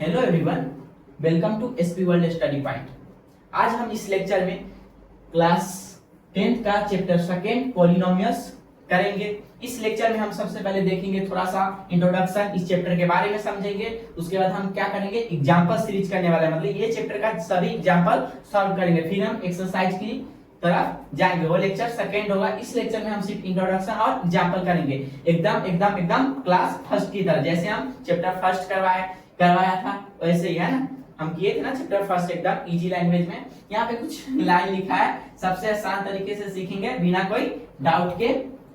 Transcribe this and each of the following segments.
Hello everyone, welcome to SP world study point. आज हम इस लेक्चर में क्लास 10th का चैप्टर सेकेंड पॉलिनोमियल्स करेंगे। इस लेक्चर में हम सबसे पहले देखेंगे थोड़ा सा इंट्रोडक्शन, इस चैप्टर के बारे में समझेंगे। उसके बाद हम क्या करेंगे, एग्जांपल सीरीज करने वाले हैं, मतलब ये चैप्टर का सभी एग्जांपल सॉल्व करेंगे। फिर हम एक्सरसाइज की तरफ जाएंगे, वो लेक्चर सेकेंड होगा। इस लेक्चर में हम सिर्फ इंट्रोडक्शन और एग्जांपल करेंगे, एकदम क्लास फर्स्ट की तरह। जैसे हम चैप्टर फर्स्ट करवाया था वैसे ही है ना, हम किए थे ना चैप्टर फर्स्ट एकदम इजी लैंग्वेज में। यहाँ पे कुछ लाइन लिखा है, सबसे आसान तरीके से सीखेंगे बिना कोई डाउट के,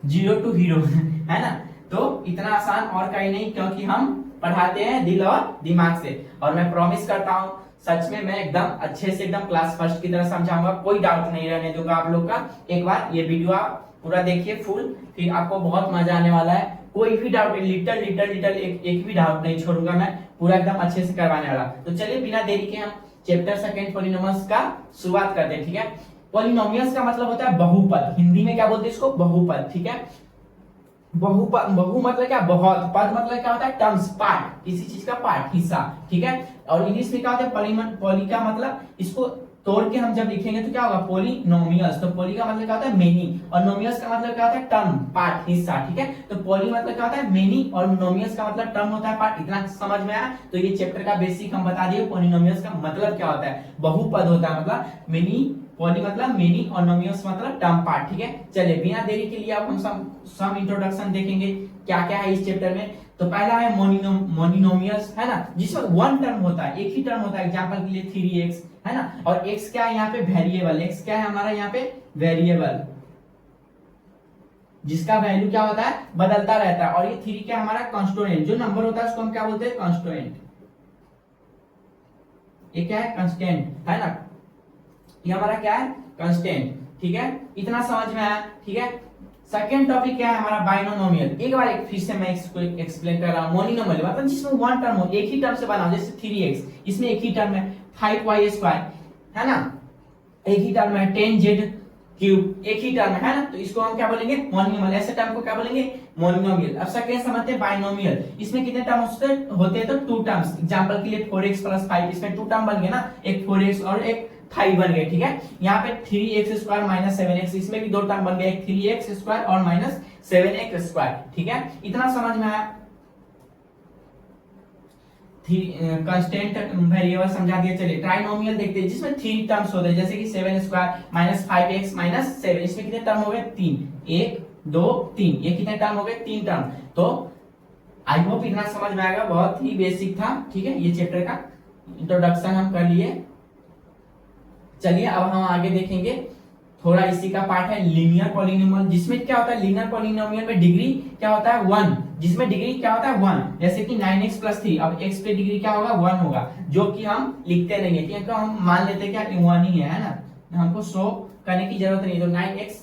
0 to हीरो है ना। तो इतना आसान और कहीं नहीं, क्योंकि हम पढ़ाते हैं दिल और दिमाग से। और मैं प्रॉमिस करता हूँ सच में मैं एकदम अच्छे से एकदम क्लास फर्स्ट की तरह समझाऊंगा, कोई डाउट नहीं रहने दूंगा आप लोग का। एक बार ये वीडियो आप पूरा देखिए फुल, फिर आपको बहुत मजा आने वाला है। कोई भी डाउट, लिटल एक भी डाउट नहीं छोड़ूंगा मैं, पूरा एकदम अच्छे से करवाने वाला। तो चलिए बिना देरी के हम चैप्टर सेकंड पॉलिनोमियल्स का शुरुआत करते हैं, ठीक है। पॉलिनोमियल्स का मतलब होता है बहुपद, हिंदी में क्या बोलते हैं इसको, बहुपद, ठीक है। बहु मतलब क्या, बहुत। पद मतलब क्या होता है, टर्म्स, पार्ट, किसी चीज का पार्ट, हिस्सा, ठीक है। और इंग्लिश में क्या होता है, पॉली का मतलब, इसको तोड़ के हम जब लिखेंगे तो क्या होगा, पॉलिनोमियल्स। तो पॉली का मतलब क्या होता है, मेनी, और नोमियल्स का मतलब क्या होता है, टर्म, पार्ट, हिस्सा, ठीक है। तो पॉली मतलब क्या होता है, मेनी, और नोमियल्स का मतलब टर्म होता है, पार्ट। इतना समझ में आया। तो ये चैप्टर का बेसिक हम बता दिए, पॉलिनोमियल्स का मतलब क्या होता है, बहुपद होता है, मतलब मेनी, पॉली मतलब मेनी, और नोमियल्स मतलब टर्म, पार्ट, ठीक है। चलिए बिना देरी के लिए अब हम सम इंट्रोडक्शन देखेंगे क्या क्या है इस चैप्टर में। तो पहला है मोनिनोमियल्स, है ना, जिसमें वन टर्म होता है, एक ही टर्म होता है। एग्जांपल के लिए 3x, है ना। और x क्या है यहाँ पे, वेरिएबल। x क्या है हमारा यहाँ पे, वेरिएबल, जिसका वैल्यू क्या होता है, बदलता रहता है। और ये 3 क्या है हमारा, कांस्टेंट, जो नंबर होता है उसको हम क्या बोलते हैं, कांस्टेंट। ये क्या है, कांस्टेंट, है ना, ये हमारा क्या है, कांस्टेंट, ठीक है। इतना समझ में आया, ठीक है। सेकंड टॉपिक क्या है हमारा, बाइनोमियल। एक बार फिर से मैं इसको एक्सप्लेन कर रहा हूं। मोनिनोमियल मतलब जिसमें वन टर्म हो, एक ही टर्म से बना हो, जैसे 3x, इसमें एक ही टर्म है, 5y², है ना, एक ही टर्म है, 10z³ एक ही टर्म है ना। तो इसको हम क्या बोलेंगे, मोनिनोमियल। ऐसे टर्म को क्या बोलेंगे, मोनिनोमियल। अब सेकंड समझते हैं बाइनोमियल। इसमें कितने टर्म होते हैं, तो 2 टर्म्स। एग्जांपल के लिए 4x + 5, इसमें 2 टर्म बन गए ना, एक 4x और एक 5 बन गए, ठीक है। यहाँ पे 3x² - 7x, इसमें भी 2 टर्म बन गए, एक 3x² और -7x², ठीक है। इतना समझ में आया। कांस्टेंट वेरिएबल समझा दिया। चलिए ट्राइनोमियल देखते हैं, जिसमें 3 टर्म्स होते हैं, जैसे कि 7² - 5x - 7, इसमें कितने टर्म हो गए, 3, 1 2 3, ये कितने टर्म हो गए, 3 टर्म। तो आई होप इतना समझ में आएगा, बहुत ही बेसिक था, ठीक है। ये चैप्टर का इंट्रोडक्शन हम कर लिए। चलिए अब हम आगे देखेंगे, थोड़ा इसी का पार्ट है लीनियर पॉलिनोमियल, जिसमें क्या होता है, लीनियर पॉलिनोमियल में डिग्री क्या होता है, 1, जिसमें डिग्री क्या होता है, 1। जैसे कि 9x + 3, अब x पे डिग्री क्या होगा, 1 होगा, जो कि हम लिखते रहेंगे, क्योंकि हम मान लेते हैं क्या 1 ही है ना, हमको शो करने की जरूरत नहीं। तो 9x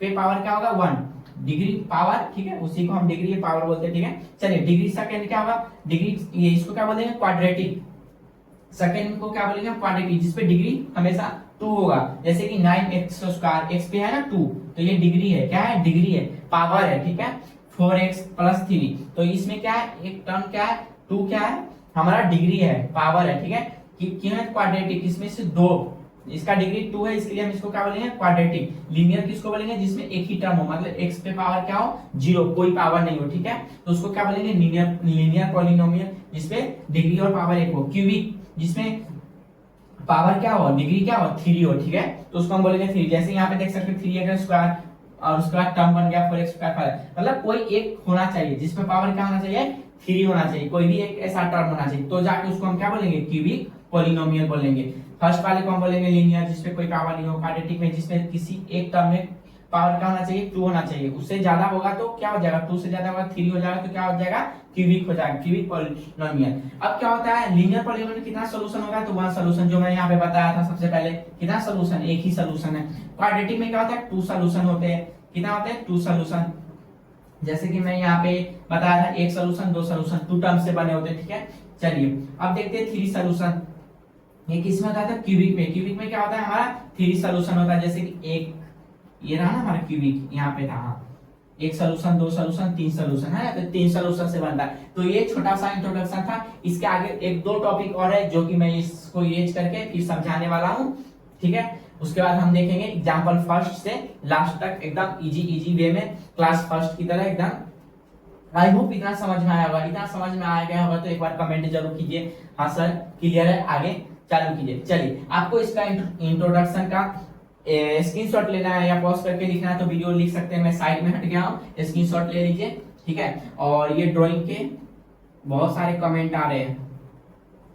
पे पावर क्या होगा, 1, डिग्री पावर, ठीक है, उसी को हम डिग्री पावर बोलते हैं, ठीक है। चलिए डिग्री सेकंड क्या होगा, डिग्री, ये इसको क्या बोलेंगे, क्वाड्रेटिक। सेकंड को क्या बोलेंगे, क्वाड्रेटिक, जिसपे डिग्री हमेशा 2 होगा। जैसे कि 9x², x पे है ना 2, तो ये डिग्री है, क्या है, डिग्री है, पावर है, ठीक है। 4x + 3, तो इसमें क्या है, एक टर्म क्या है, 2 क्या है हमारा, डिग्री है, पावर है, ठीक है। क्यों है क्वाड्रेटिक, इसमें से 2, इसका डिग्री 2 है, इसलिए हम इसको क्या बोलेंगे, क्वाड्रेटिक। लीनियर किसको बोलेंगे, जिसमें एक ही टर्म हो, मतलब x पे पावर क्या हो, 0, कोई पावर नहीं हो, ठीक है। तो उसको क्या बोलेंगे, लीनियर पॉलिनोमियल, जिसपे डिग्री और पावर 1 हो। क्यूबिक, जिसमें पावर क्या हो, डिग्री क्या हो, 3 हो, ठीक है। तो उसको हम बोलेंगे 3। जैसे यहाँ पे देख सकते हैं 3x² और उसके बाद टर्म बन गया 4x², मतलब कोई एक होना चाहिए जिसमें पावर क्या होना चाहिए, 3 होना चाहिए, कोई भी एक ऐसा टर्म होना चाहिए, तो जाके उसको हम क्या बोलेंगे, क्यूबिक पॉलिनोमियल बोलेंगे। फर्स्ट वाले को हम बोलेंगे लीनियर, जिसपे कोई पावर नहीं हो। क्वाड्रेटिक में जिसमें किसी एक टर्म में पावर क्या होना चाहिए, 2 होना चाहिए, उससे ज्यादा होगा तो क्या हो जाएगा, 2 से ज्यादा होगा 3 हो जाएगा, तो क्या हो जाएगा, क्यूबिक हो जाएगा, क्यूबिक पॉलिनोमियल। अब क्या होता है, लीनियर पॉलिनोमियल में कितना सोल्यूशन होगा, तो 1 सोल्यूशन, जो मैं यहाँ पे बताया था सबसे पहले, कितना सोल्यूशन, एक ही सोल्यूशन है। क्वाड्रेटिक में क्या होता है, 2 सोल्यूशन होते हैं, कितना होते हैं, 2 सोल्यूशन। जैसे कि मैं यहाँ पे बताया था, 1 सोल्यूशन 2 सोल्यूशन 2 टर्म से बने होते हैं, ठीक है। चलिए अब देखते हैं 3 सोल्यूशन। ये किसमें होता था, क्यूबिक में। क्यूबिक में क्या होता है हमारा, 3 सोल्यूशन होता है। जैसे कि एक ये रहा ना हमारा क्यूबिक, यहाँ पे था, एक सोल्यूशन, दो सोल्यूशन, तीन सोल्यूशन है, तो तीन सोल्यूशन से बनता है। तो ये छोटा सा इंट्रोडक्शन था। इसके आगे एक दो टॉपिक और है जो कि मैं इसको इरेज करके फिर समझाने वाला हूँ, ठीक है। उसके बाद हम देखेंगे एग्जांपल फर्स्ट से लास्ट तक एकदम इजी इजी वे में, क्लास फर्स्ट की तरह एकदम। आई होप इतना समझ में आया होगा। इतना समझ में आ गया होगा तो एक बार कमेंट जरूर कीजिए, हाँ सर क्लियर है, आगे चालू कीजिए। चलिए, आपको इसका इंट्रोडक्शन का स्क्रीनशॉट लेना है या पॉज करके लिखना है तो वीडियो लिख सकते हैं, मैं साइड में हट गया हूँ, स्क्रीनशॉट ले लीजिए, ठीक है। और ये ड्राइंग के बहुत सारे कमेंट आ रहे हैं,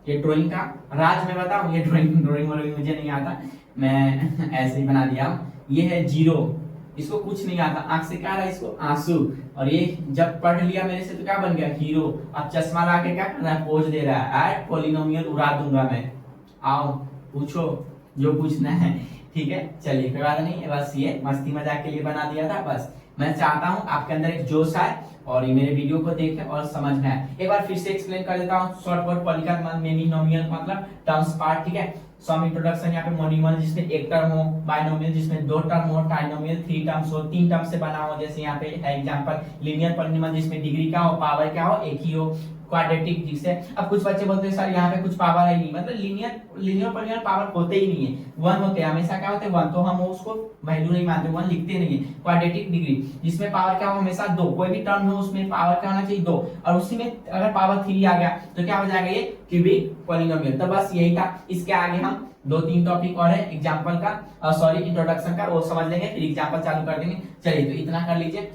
ये ड्राइंग का राज मैं बताऊं, ये ड्राइंग मुझे नहीं आता, मैं ऐसे ही बना दिया। ये है जीरो, इसको कुछ नहीं आता, आंख से क्या रहा है इसको आंसू, और ये जब पढ़ लिया मेरे से तो क्या बन गया हीरो। अब चश्मा ला के क्या कर रहा है, पोज दे रहा है, ऐड पॉलिनोमियल उड़ा दूंगा मैं, आओ पूछो जो पूछना है, ठीक है। चलिए कोई बात नहीं, बस ये मस्ती मजाक के लिए बना दिया था। बस मैं चाहता हूं आपके अंदर एक जोश आए और ये मेरे वीडियो को देखें और समझ में आए। एक बार फिर से एक्सप्लेन कर देता हूं, शॉर्ट वर्ड पॉलीकॉन मेनिनोमियल मतलब टर्म्स पार्ट, ठीक है। सम इंट्रोडक्शन यहाँ पे मोनिमल जिसमें एक टर्म हो, बाइनोमियल जिसमें दो टर्म हो, ट्राइनोमियल थ्री टर्म्स हो, तीन टर्म से बना हो, जैसे यहाँ पे है एग्जांपल लीनियर पॉलिनोमियल जिसमें डिग्री क्या हो, पावर क्या हो, एक ही हो, क्वाड्रेटिक जिससे। अब कुछ बच्चे बोलते हैं सर यहाँ पे कुछ पावर है नहीं, मतलब लीनियर पॉलिनोमियल पावर होते ही नहीं है, वन होते हैं हमेशा, क्या होते हैं वन, तो हम उसको वैल्यू नहीं मानते, वन लिखते नहीं है। क्वाड्रेटिक डिग्री जिसमें पावर क्या हो, हमेशा दो, कोई भी टर्म हो उसमें पावर क्या होना चाहिए, दो, और उसी में अगर पावर थ्री आ गया तो क्या हो जाएगा, ये क्यूबिक पॉलिनोमियल। तो बस यही था। इसके आगे हम दो तीन टॉपिक और है एग्जांपल का, सॉरी इंट्रोडक्शन का, वो समझ लेंगे फिर एग्जांपल चालू कर देंगे। चलिए तो इतना कर लीजिए।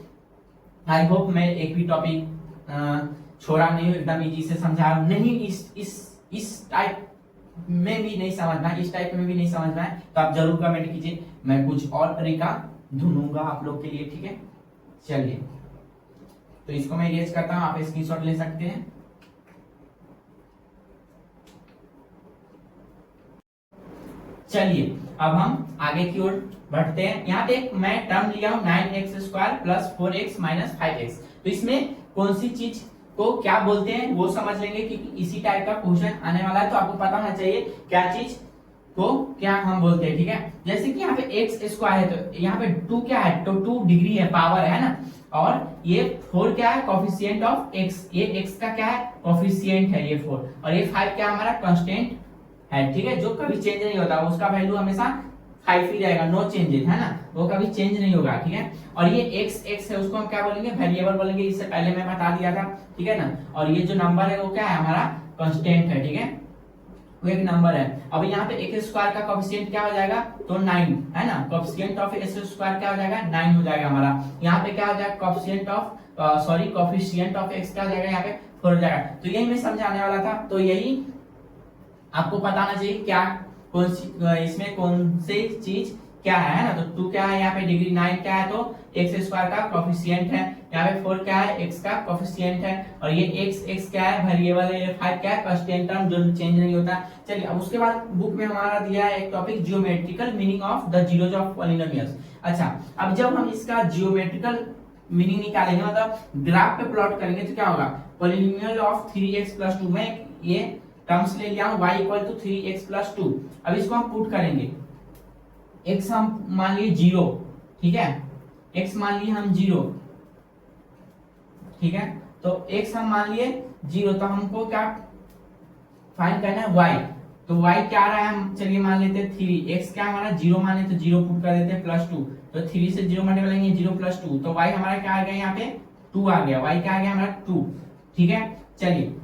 आई होप मैं एक भी टॉपिक छोड़ा नहीं हूं, एकदम इजी से समझा नहीं। इस टाइप में भी नहीं समझना, इस टाइप में भी नहीं समझना है तो आप जरूर कमेंट कीजिए, मैं कुछ और तरीका ढूंढूंगा आप लोग के लिए, ठीक है। चलिए तो इसको मैं इरेज करता हूं, आप स्क्रीनशॉट ले सकते हैं। चलिए अब हम आगे की ओर बढ़ते हैं। यहाँ पे एक मैं टर्म लिया हूं 9x² plus 4x minus 5x, तो इसमें कौन सी चीज को क्या बोलते हैं वो समझ लेंगे, क्योंकि इसी टाइप का क्वेश्चन आने वाला है, तो आपको पता होना चाहिए क्या चीज को क्या हम बोलते हैं, ठीक है। जैसे कि यहाँ पे x² है तो यहाँ पे 2 क्या है, तो 2 डिग्री है, पावर है ना, और ये 4 क्या है, कोफिशिएंट ऑफ x, ये x का क्या है, कोफिशिएंट है ये 4, और ये 5 क्या हमारा कांस्टेंट है, ठीक है, जो कभी चेंज नहीं होता, उसका वैल्यू हमेशा 5 ही रहेगा, नो चेंजेस, है ना, वो कभी चेंज नहीं होगा, ठीक है। और ये x है उसको हम क्या बोलेंगे, वेरिएबल बोलेंगे, इससे पहले मैं बता दिया था, ठीक है ना। और ये जो नंबर है वो क्या है, हमारा कांस्टेंट है, ठीक है, वो एक नंबर है। अब यहाँ पे x² का कोफिशिएंट क्या हो जाएगा, तो 9 है ना, कोफिशिएंट ऑफ x² क्या हो जाएगा, 9 हो जाएगा हमारा। यहाँ पे क्या हो जाएगा, कोफिशिएंट ऑफ x क्या हो जाएगा, यहाँ पे 4 हो जाएगा। तो यही मैं समझाने वाला था, तो यही आपको पता होना चाहिए क्या कौन सी इसमें कौन सी चीज क्या है ना। तो 2 क्या है, यहाँ पे डिग्री 9 क्या है, तो x² का कोफिशिएंट है, यहाँ पे 4 क्या है, x का कोफिशिएंट है, और ये x क्या है, वेरिएबल है, ये 5 क्या है, कांस्टेंट टर्म जो चेंज नहीं होता। चलिए अब उसके बाद बुक में हमारा दिया है एक topic, geometrical meaning of the zeros of polynomials. अच्छा, अब जब हम इसका जियोमेट्रिकल मीनिंग निकालेंगे, मतलब ग्राफ पे प्लॉट करेंगे, तो क्या होगा, पॉलिनोमियल ऑफ 3x + 2 में ये टर्म्स ले लिया हूं, y = 3x + 2। अब इसको हम पुट करेंगे, x हम मान लिए 0, ठीक है, x मान लिए हम 0, ठीक है, तो x हम मान लिए 0, तो हमको क्या फाइंड करना है, y, तो y क्या आ रहा है, हम चलिए मान लेते हैं 3, x क्या हमारा 0 माने तो 0 पुट कर देते हैं +2, तो 3 से 0 मल्टीप्लाई करेंगे 0 + 2, तो y हमारा क्या आ गया, यहाँ पे 2 आ गया, y क्या आ गया हमारा 2, ठीक है। चलिए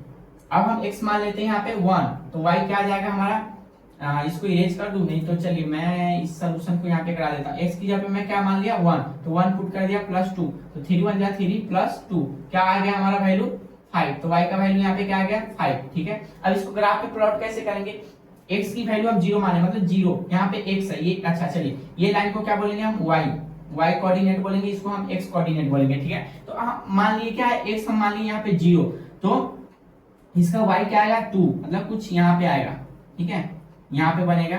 अब हम x मान लेते हैं यहाँ पे 1, तो y क्या आ जाएगा हमारा, इसको इरेज कर दूं, नहीं तो चलिए मैं इस सॉल्यूशन को यहाँ पे करा देता हूँ। x की जगह पे मैं क्या मान लिया 1, तो 1 पुट कर दिया +2, तो 3 1 जा 3 +2 क्या आ गया हमारा वैल्यू 5, तो y का वैल्यू यहाँ पे क्या आ गया 5, ठीक है। अब इसको ग्राफ पे प्लॉट कैसे करेंगे, x की वैल्यू हम 0 माने, मतलब 0, यहाँ पे x है ये, अच्छा चलिए ये लाइन को क्या बोलेंगे हम y कोऑर्डिनेट बोलेंगे, इसको हम x कोऑर्डिनेट बोलेंगे, ठीक है। तो मान लिए क्या है, x हम मान लिए यहाँ पे 0, तो इसका y क्या आएगा 2, मतलब कुछ यहाँ पे आएगा, ठीक है, यहाँ पे बनेगा,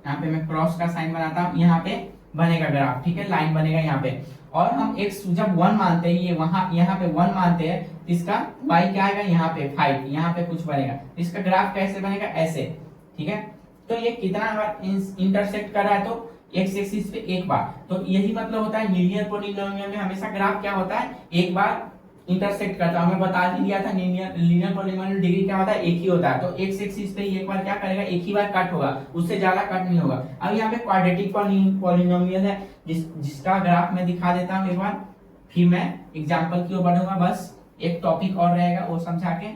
यहाँ पे मैं क्रॉस का साइन बनाता हूँ, यहाँ पे बनेगा ग्राफ, ठीक है, लाइन बनेगा यहाँ पे। और हम x जब 1 मानते हैं, ये वहां यहाँ पे 1 मानते हैं, तो इसका y क्या आएगा यहाँ पे 5, यहाँ पे कुछ बनेगा, तो इसका ग्राफ कैसे बनेगा, ऐसे, ठीक है। तो ये कितना बार इंटरसेक्ट कर रहा है, तो एक्स एक्सिस पे एक बार। तो यही मतलब होता है लीनियर पॉलिनोमियल में हमेशा ग्राफ क्या होता है, एक बार इंटरसेक्ट करता है। हमें बता दिया था लीनियर पॉलिनोमियल डिग्री क्या होता है, एक ही होता है। तो एक्स एक्सिस पे एक बार क्या करेगा, एक ही बार कट होगा, उससे ज्यादा कट नहीं होगा। अब यहाँ पे क्वाड्रेटिक पॉलिनोमियल है जिसका ग्राफ मैं दिखा देता हूँ एक बार, फिर मैं एग्जांपल की ओर बढ़ूंगा। बस एक टॉपिक और रहेगा वो समझा के।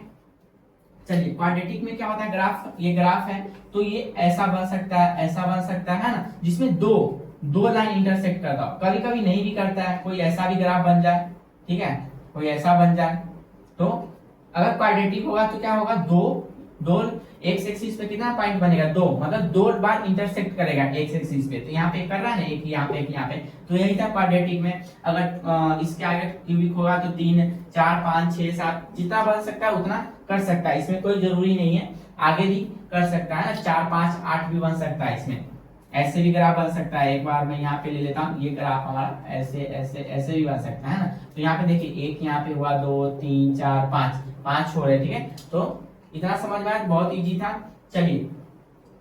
चलिए क्वाड्रेटिक में क्या होता है, ग्राफ, ये ग्राफ है तो ये ऐसा बन सकता है, ऐसा बन सकता है ना, जिसमें दो दो लाइन इंटरसेक्ट करता हो। कभी कभी नहीं भी करता है, कोई ऐसा भी ग्राफ बन जाए, ठीक है, कोई ऐसा बन जाए। तो अगर क्वाड्रेटिक होगा तो क्या होगा, दो दो एक्स एक्सिस पे कितना पॉइंट बनेगा, दो, मतलब दो बार इंटरसेक्ट करेगा एक्स एक्सिस पे। तो यहाँ पे कर रहा है ना, एक यहाँ पे एक यहाँ पे। तो यही था क्वाड्रेटिक में। अगर इसके आगे क्यूबिक होगा तो 3 4 5 6 7 जितना बन सकता है उतना कर सकता है, इसमें कोई जरूरी नहीं है, आगे भी कर सकता है ना, 4 5 8 भी बन सकता है। इसमें ऐसे भी ग्राफ बन सकता है। एक बार मैं यहाँ पे ले लेता हूँ, ये ग्राफ हमारा ऐसे ऐसे ऐसे भी बन सकता है ना। तो यहाँ पे देखिए एक यहाँ पे हुआ, 2 3 4 5 5 हो रहे, ठीक है। तो इतना समझ में आया, बहुत इजी था। चलिए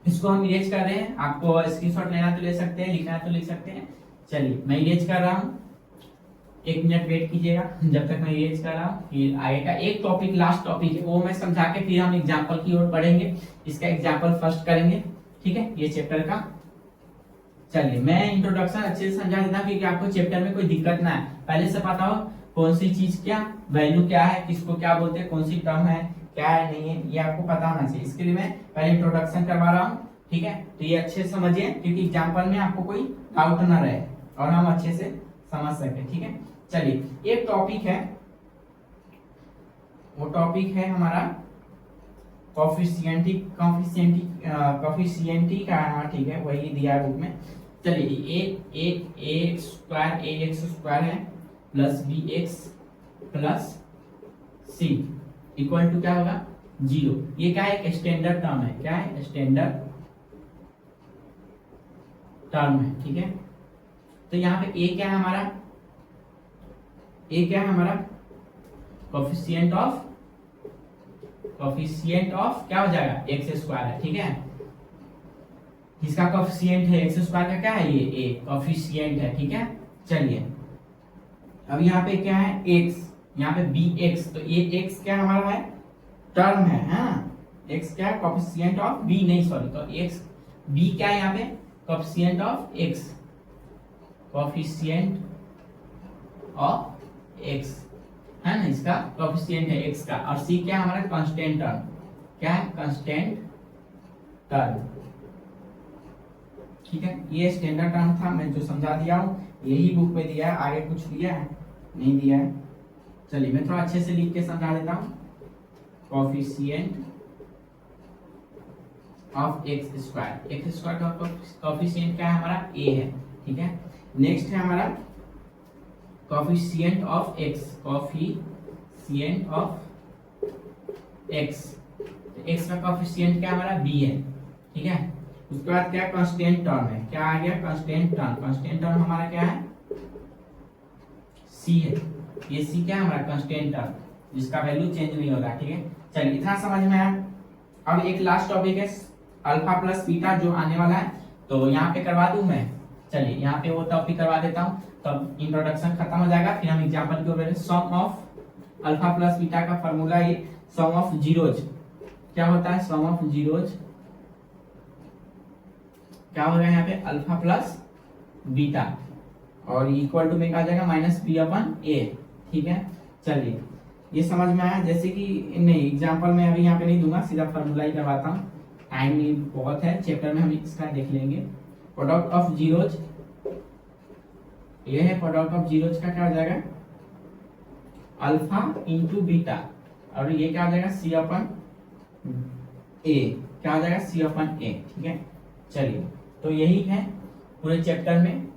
इसको हम इरेज कर रहे हैं, आपको स्क्रीनशॉट लेना तो ले सकते हैं, लिखना तो लिख सकते हैं। चलिए मैं इरेज कर रहा हूँ, 1 मिनट वेट कीजिएगा जब तक मैं इरेज कर रहा हूँ। फिर आएगा एक टॉपिक, लास्ट टॉपिक है, वो मैं समझा के फिर हम एग्जाम्पल की ओर बढ़ेंगे। इसका एग्जाम्पल फर्स्ट करेंगे, ठीक है, ये चैप्टर का। चलिए मैं इंट्रोडक्शन अच्छे से समझा देता हूँ क्योंकि आपको चैप्टर में कोई दिक्कत ना है, पहले से पता हो कौन सी चीज क्या वैल्यू क्या है, किसको क्या बोलते हैं, कौन सी टर्म है, क्या है नहीं है, ये आपको पता होना चाहिए। इसके लिए मैं पहले इंट्रोडक्शन करवा रहा हूँ, ठीक है। तो ये अच्छे से समझिए क्योंकि एग्जाम्पल में आपको कोई डाउट ना रहे और हम अच्छे से समझ सके, ठीक है। चलिए एक टॉपिक है, वो टॉपिक है हमारा कोफिशिएंटी का, ठीक है, वही दिया है बुक में। चलिए ए स्क्वायर है plus B X plus C equal to क्या होगा, 0। ये क्या है, एक स्टैंडर्ड टर्म है, क्या है, स्टैंडर्ड टर्म है, ठीक है। तो यहाँ पे ए क्या है हमारा, ए क्या है हमारा, कोफिशिएंट ऑफ क्या हो जाएगा, एक्स स्क्वायर है, ठीक है। इसका कोफिशिएंट है एक्स स्क्वायर का, क्या है ये ए कोफिशिएंट है, ठीक है। चलिए अब यहाँ पे क्या है, एक्स, यहाँ पे बी एक्स, तो ये एक्स क्या हमारा है, टर्म है, हाँ, एक्स क्या है, कोफिशिएंट ऑफ बी, नहीं सॉरी, तो एक्स बी क्या है यहाँ पे, coefficient of x, coefficient of x है ना, इसका कोफिशिएंट है एक्स का। और सी क्या है हमारा, कांस्टेंट टर्म, क्या है, कांस्टेंट टर्म, ठीक है। ये स्टैंडर्ड टर्म था, मैं जो समझा दिया हूँ यही बुक में दिया है, आगे कुछ दिया है नहीं दिया है। चलिए मैं थोड़ा अच्छे से लिख के समझा देता हूँ, कोफिशिएंट ऑफ एक्स स्क्वायर का कोफिशिएंट क्या है हमारा, ए है, ठीक है। नेक्स्ट है हमारा coefficient of x, coefficient of x, x का कोफिशिएंट क्या हमारा, बी है, ठीक है। उसके बाद क्या, कांस्टेंट टर्म है, क्या आ गया, कांस्टेंट टर्म हमारा क्या है, सी है। ये सी क्या है हमारा, कांस्टेंट टर्म, जिसका वैल्यू चेंज नहीं होता, ठीक है। चलिए इतना समझ में आया। अब एक लास्ट टॉपिक है अल्फा प्लस बीटा जो आने वाला है, तो यहाँ पे करवा दूं मैं। चलिए यहाँ पे वो टॉपिक करवा देता हूँ, तब इंट्रोडक्शन खत्म हो जाएगा, फिर हम एग्जांपल की ओर। सम ऑफ अल्फा प्लस बीटा का फॉर्मूला, ये सम ऑफ जीरोज क्या होता है, सम ऑफ जीरोज क्या हो रहा है यहाँ पे, अल्फा प्लस बीटा, और इक्वल टू में क्या आ जाएगा, माइनस बी अपन ए, ठीक है। चलिए ये समझ में आया। जैसे कि नहीं, एग्जांपल में अभी यहाँ पे नहीं दूंगा, सीधा फॉर्मूला ही करवाता हूँ, टाइम नहीं बहुत है, चैप्टर में हम इसका देख लेंगे। प्रोडक्ट ऑफ जीरोज, ये है प्रोडक्ट ऑफ जीरोज का क्या हो जाएगा, अल्फा इंटू बीटा, और ये क्या हो जाएगा, सी अपन ए, क्या हो जाएगा, सी अपन ए, ठीक है। चलिए तो यही है पूरे चैप्टर में,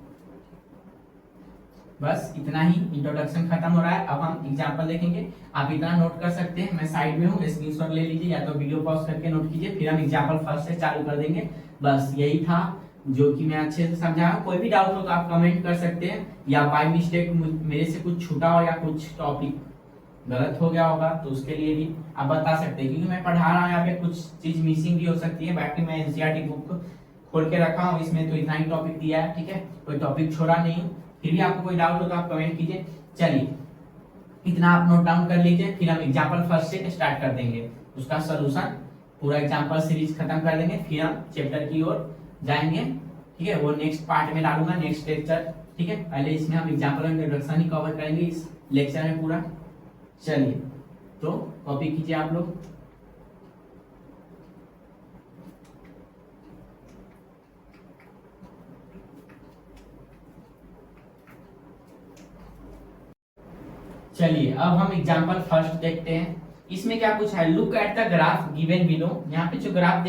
बस इतना ही, इंट्रोडक्शन खत्म हो रहा है। अब हम एग्जांपल देखेंगे, आप इतना नोट कर सकते हैं, मैं साइड में हूँ, स्क्रीनशॉट ले लीजिए या तो वीडियो पॉज करके नोट कीजिए, फिर हम एग्जांपल फर्स्ट से चालू कर देंगे। बस यही था जो कि मैं अच्छे से समझाया। कोई भी डाउट हो तो आप कमेंट कर सकते हैं, या बाय मिस्टेक मेरे से कुछ छूटा हो या कुछ टॉपिक गलत हो गया होगा तो उसके लिए भी आप बता सकते हैं, क्योंकि मैं पढ़ा रहा हूँ यहाँ पे कुछ चीज मिसिंग भी हो सकती है। बाकी मैं एनसीईआरटी बुक खोल के रखा हूँ, इसमें तो इतना ही टॉपिक दिया है, ठीक है, कोई टॉपिक छोड़ा नहीं हूँ। फिर भी आपको कोई डाउट हो तो आप कमेंट कीजिए। चलिए इतना आप नोट डाउन कर लीजिए, फिर हम एग्जाम्पल फर्स्ट से स्टार्ट कर देंगे, उसका सोल्यूशन पूरा एग्जाम्पल सीरीज खत्म कर देंगे, फिर हम चैप्टर की ओर जाएंगे, ठीक है, वो नेक्स्ट पार्ट में डालूंगा, नेक्स्ट लेक्चर, ठीक है। पहले इसमें हम एग्जाम्पल और इंट्रोडक्शन ही कवर करेंगे इस लेक्चर में पूरा। चलिए तो कॉपी कीजिए आप लोग। चलिए अब हम एग्जाम्पल फर्स्ट देखते हैं। इसमें क्या पूछा है, look at the graph given below. यहाँ पे जो ग्राफ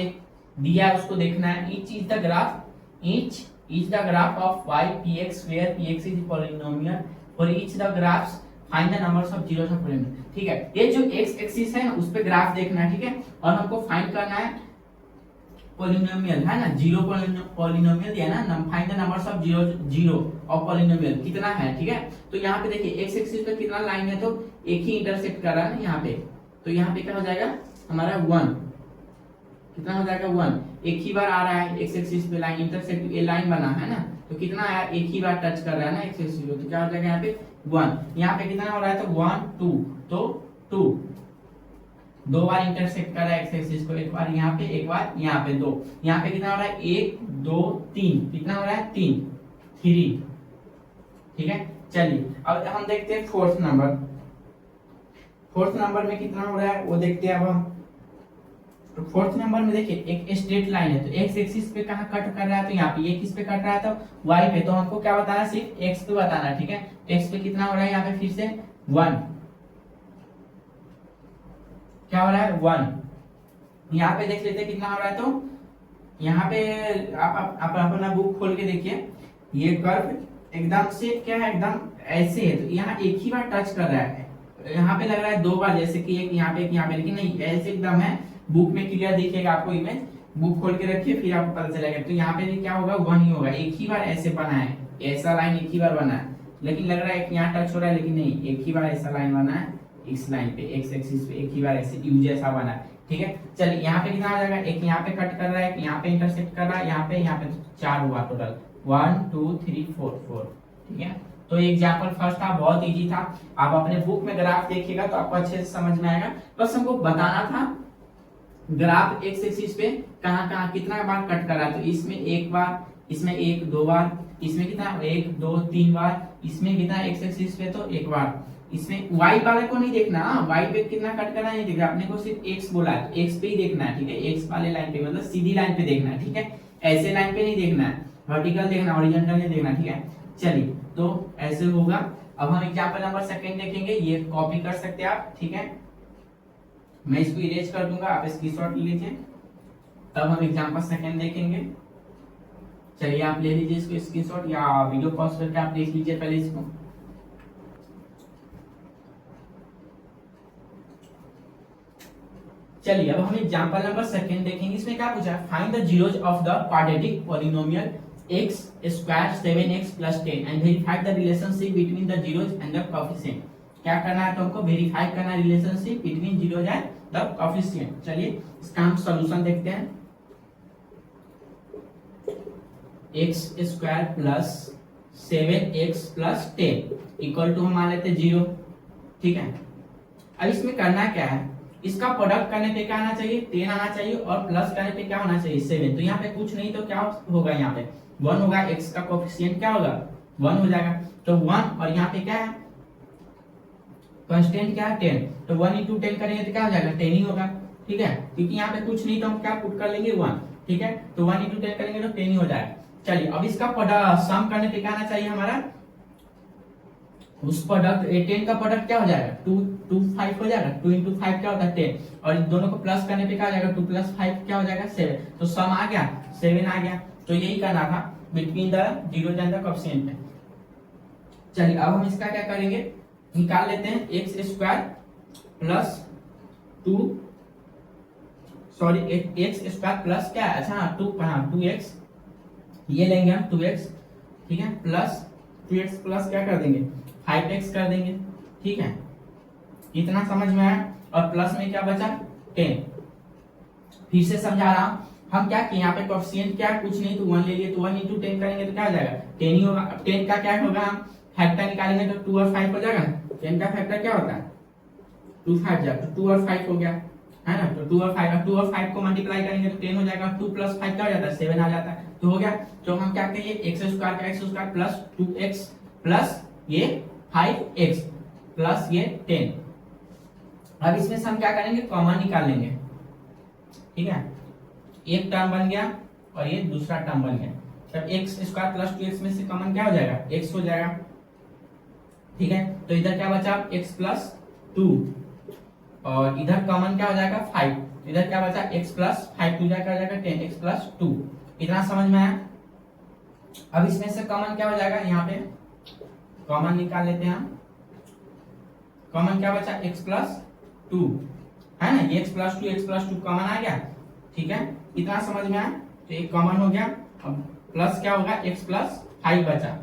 दिया है उसको देखना है। Each is the graph, each is the graph of y px where px is polynomial for each the graphs find the numbers of zeros of polynomial। ठीक है, ये जो x एक्सिस है ना उस पे ग्राफ देखना है, ठीक है, और हमको फाइंड करना है पॉलिनोमियल, है ना, जीरो पॉलिनोमियल दिया ना, find the numbers of zero of polynomial कितना है, ठीक है। तो यहाँ पे देखिए x एक्सिस पे कितना लाइन है, तो एक ही इंटरसेक्ट कर रहा है ना यहाँ पे, तो यहाँ पे क्या हो जाएगा हमारा 1, कितना हो जाएगा 1, एक ही बार आ रहा है x एक्सिस पे लाइन, इंटरसेक्ट ये लाइन बना है ना, तो कितना आया, एक ही बार टच कर रहा है ना x एक्सिस पे, तो क्या हो जाएगा यहाँ पे 1। यहाँ पे कितना हो रहा है, तो 1 2, तो 2 दो बार इंटरसेक्ट कर रहा है एक्स एक्सिस को, एक बार यहाँ पे एक बार यहाँ पे 2, यहाँ पे कितना हो रहा है 1 2 3, कितना हो रहा है 3 3, ठीक है। चलिए अब हम देखते हैं फोर्थ नंबर, फोर्थ नंबर में कितना हो रहा है वो देखते हैं अब हम। तो फोर्थ नंबर में देखिए एक स्ट्रेट लाइन है, तो एक्स एक्सिस पे कहाँ कट कर रहा है, तो यहाँ पे, ये किस पे कट रहा है, तो वाई पे, तो हमको क्या बताना है, सिर्फ एक्स पे बताना है, ठीक है। एक्स पे कितना हो रहा है यहाँ पे फिर से 1, क्या हो रहा है 1। यहाँ पे देख लेते हैं कितना हो रहा है, तो यहाँ पे आप अपना बुक खोल के देखिए, ये कर्व एकदम से क्या है, एकदम ऐसे है, तो यहाँ एक ही बार टच कर रहा है, यहाँ पे लग रहा है 2 बार, जैसे कि एक यहाँ पे एक यहाँ पे, लेकिन नहीं ऐसे एकदम है, बुक में क्लियर दिखेगा आपको इमेज, बुक खोल के रखिए फिर आपको पता चलेगा। तो यहाँ पे भी क्या होगा 1 ही होगा, एक ही बार ऐसे बना है, ऐसा लाइन एक ही बार बना है, लेकिन लग रहा है एक यहाँ टच हो रहा है, लेकिन नहीं, एक ही बार ऐसा लाइन बना है इस लाइन पे, एक्स एक्सिस पे एक ही बार ऐसे यू जैसा बना है, ठीक है। चलिए यहाँ पे कितना आ जाएगा, एक यहाँ पे कट कर रहा है, यहाँ पे इंटरसेक्ट कर रहा है, यहाँ पे 4 हुआ टोटल, 1 2 3 4 4, ठीक है। तो एग्जाम्पल फर्स्ट था, बहुत इजी था, आप अपने बुक में ग्राफ देखिएगा तो आपको अच्छे से समझ में आएगा। बस हमको बताना था ग्राफ एक्स एक्सिस पे कहाँ कहाँ कितना बार कट कर रहा है, तो इसमें एक बार, इसमें 1 2 बार, इसमें कितना 1 2 3 बार, इसमें कितना एक्स एक्सिस पे तो एक बार, इसमें वाई वाले को नहीं देखना, वाई पे कितना कट करना नहीं देखना, अपने को सिर्फ एक्स बोला है, एक्स पे ही देखना है, ठीक है, एक्स वाले लाइन पे, मतलब सीधी लाइन पे देखना है, ठीक है, ऐसे लाइन पे नहीं देखना है, वर्टिकल देखना, हॉरिजॉन्टल नहीं देखना, ठीक है। चलिए तो ऐसे होगा। अब हम एग्जांपल नंबर सेकंड देखेंगे, ये कॉपी कर सकते हैं आप, ठीक है, मैं इसको इरेज कर दूंगा, आप स्क्रीनशॉट ले लीजिए, तब हम एग्जांपल सेकंड देखेंगे। चलिए आप ले लीजिए इसको स्क्रीनशॉट, या वीडियो पॉज करके आप देख लीजिए पहले इसको। चलिए अब हम एग्जांपल नंबर सेकंड देखेंगे। इसमें क्या पूछा है, find the zeros of the quadratic polynomial x square 7x plus 10 and verify the relationship between the zeros and the coefficient। क्या करना है, तो हमको वेरीफाई करना है relationship between zeros and the coefficient. चलिए इसका हम सॉल्यूशन देखते हैं। x square plus 7x plus 10 equal to हम मान लेते 0, ठीक है। अब इसमें करना क्या है, इसका प्रोडक्ट करने पे क्या आना चाहिए, 10 आना चाहिए, और प्लस करने पे क्या होना चाहिए 7। तो यहाँ पे कुछ नहीं, तो क्या होगा, यहाँ पे 1 होगा, x का कोएफिशिएंट क्या होगा 1 हो जाएगा, तो 1, और यहाँ पे क्या है कांस्टेंट क्या है 10, तो 1 into 10 करेंगे तो क्या हो जाएगा 10 ही होगा, ठीक है, क्योंकि यहाँ पे कुछ नहीं तो हम क्या पुट कर लेंगे 1, ठीक है, तो 1 into 10 करेंगे तो 10 ही हो जाएगा। चलिए अब इसका सम करने पे क्या आना चाहिए हमारा, उस प्रोडक्ट 10 का प्रोडक्ट क्या हो जाएगा 2 2 5 हो जाएगा, 2 into 5 क्या होता है 10, और इन दोनों को प्लस करने पे क्या आ जाएगा 2 plus 5 क्या हो जाएगा 7, तो सम आ गया 7 आ गया। तो यही करना था between the zero and the coefficient. चलिए अब हम इसका क्या करेंगे, निकाल लेते हैं x square plus 2 sorry x square plus क्या है, अच्छा 2x, ये लेंगे हम 2x, ठीक है, प्लस 2x प्लस क्या कर देंगे 5x कर देंगे, ठीक है, इतना समझ में आया। और प्लस में क्या बचा 10, फिर से समझा रहा हूं, हम क्या किए यहाँ पे कोएफिशिएंट क्या कुछ नहीं तो 1 ले लिए, तो 1 into 10 करेंगे तो क्या हो जाएगा 10 ही होगा। अब 10 का क्या होगा, हम फैक्टर निकालेंगे तो 2 और 5 हो जाएगा। 10 का फैक्टर क्या होता है 2 5 जा, तो 2 और 5 हो गया है ना। तो 2 और 5, 2 और 5 को मल्टीप्लाई करेंगे तो 10 हो जाएगा। 2 प्लस 5 क्या हो जाता है 7 आ जाता है, तो हो गया। तो हम क्या करेंगे एक्स स्क्वायर का x square plus 2x plus ये 5x प्लस ये 10। अब इसमें से हम क्या करेंगे कॉमन निकाल लेंगे, ठीक है। एक टर्म बन गया और ये दूसरा टर्म बन गया। तब एक्स स्क्वायर प्लस 2x में से कॉमन क्या हो जाएगा x हो जाएगा, ठीक है। तो इधर क्या बचा x प्लस 2 और इधर कॉमन क्या हो जाएगा 5। इधर क्या बचा x प्लस 5 2 जाएगा 10x प्लस 2। इतना समझ में आया। अब इसमें से कॉमन क्या हो जाएगा, यहाँ पे कॉमन निकाल लेते हैं हम। कॉमन क्या बचा x प्लस 2 है ना, ये x प्लस 2 कॉमन आ गया, ठीक है। इतना समझ में आया। तो एक कॉमन हो गया। अब प्लस क्या होगा x प्लस 5 बचा,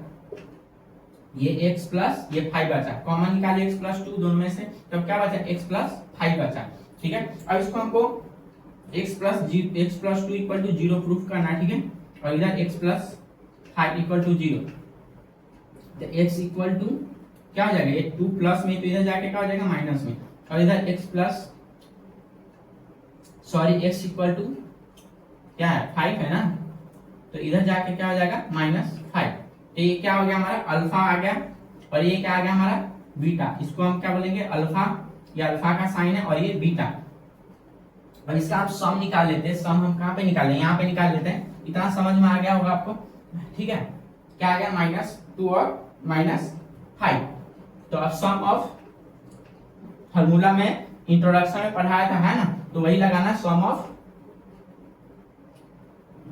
ये x प्लस ये 5 बचा। कॉमन निकाले x प्लस 2 दोनों में से, तब क्या बचा x प्लस 5 बचा, ठीक है। अब इसको हमको x plus 2 equal to 0 proof करना है, ठीक है। और इधर x प्लस 5 इक्वल टू 0, तो x इक्वल टू क्या हो जाएगा, ये 2 प्लस में तो इधर जाके क्या हो जाएगा माइनस में, और इधर x plus x equal to क्या है 5 है ना, तो इधर जाके क्या हो जाएगा -5। तो ये क्या हो गया हमारा अल्फा आ गया, और ये क्या आ गया हमारा बीटा। इसको हम क्या बोलेंगे अल्फा, ये अल्फा का साइन है और ये बीटा। और इसका आप सम निकाल लेते हैं। सम हम कहाँ पे निकालें, यहाँ पे निकाल लेते हैं। इतना समझ में आ गया होगा आपको, ठीक है। क्या आ गया -2 और -5। तो अब सम ऑफ फार्मूला में इंट्रोडक्शन में पढ़ाया था है ना, तो वही लगाना सम ऑफ,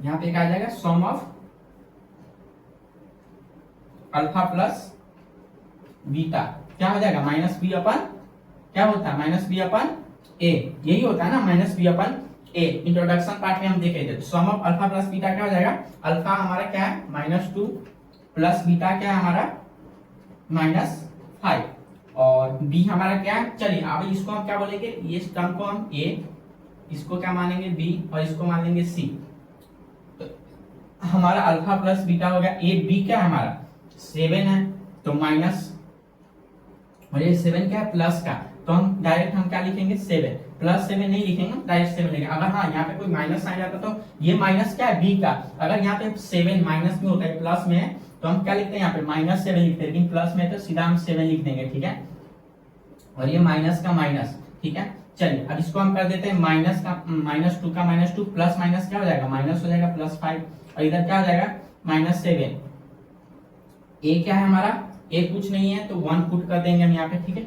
यहाँ पे क्या आ जाएगा sum of alpha plus beta क्या हो जाएगा -b अपन क्या होता है -b/a, यही होता है ना -b/a। इंट्रोडक्शन पार्ट में हम देखे थे। सम ऑफ अल्फा प्लस बीटा क्या हो जाएगा, अल्फा हमारा क्या है -2 प्लस बीटा क्या है हमारा -5 और b हमारा क्या है। चलिए अब इसको हम क्या बोलेंगे, ये टर्म को हम a, इसको क्या मानेंगे b और इसको मान लेंगे c। तो हमारा अल्फा प्लस बीटा हो गया। a b क्या है हमारा 7 है, तो माइनस, और ये 7 क्या है प्लस का, तो हम डायरेक्ट हम क्या लिखेंगे 7 प्लस 7 नहीं लिखेंगे, डायरेक्ट 7 लिखेंगे। अगर हाँ यहाँ पे कोई माइनस आ जाता तो ये माइनस क्या है b का, अगर यहाँ पे 7 माइनस में होता है प्लस में है तो हम क्या लिखते हैं यहाँ पे -7 लिखते हैं, लेकिन प्लस में तो सीधा हम 7 लिख देंगे, ठीक है। और ये माइनस का माइनस, ठीक है। चलिए अब इसको हम कर देते हैं माइनस का -2 का -2 प्लस माइनस क्या हो जाएगा माइनस हो जाएगा +5, और इधर क्या हो जाएगा -7। a क्या है हमारा, a कुछ नहीं है तो 1 पुट कर देंगे हम यहाँ पे, ठीक है।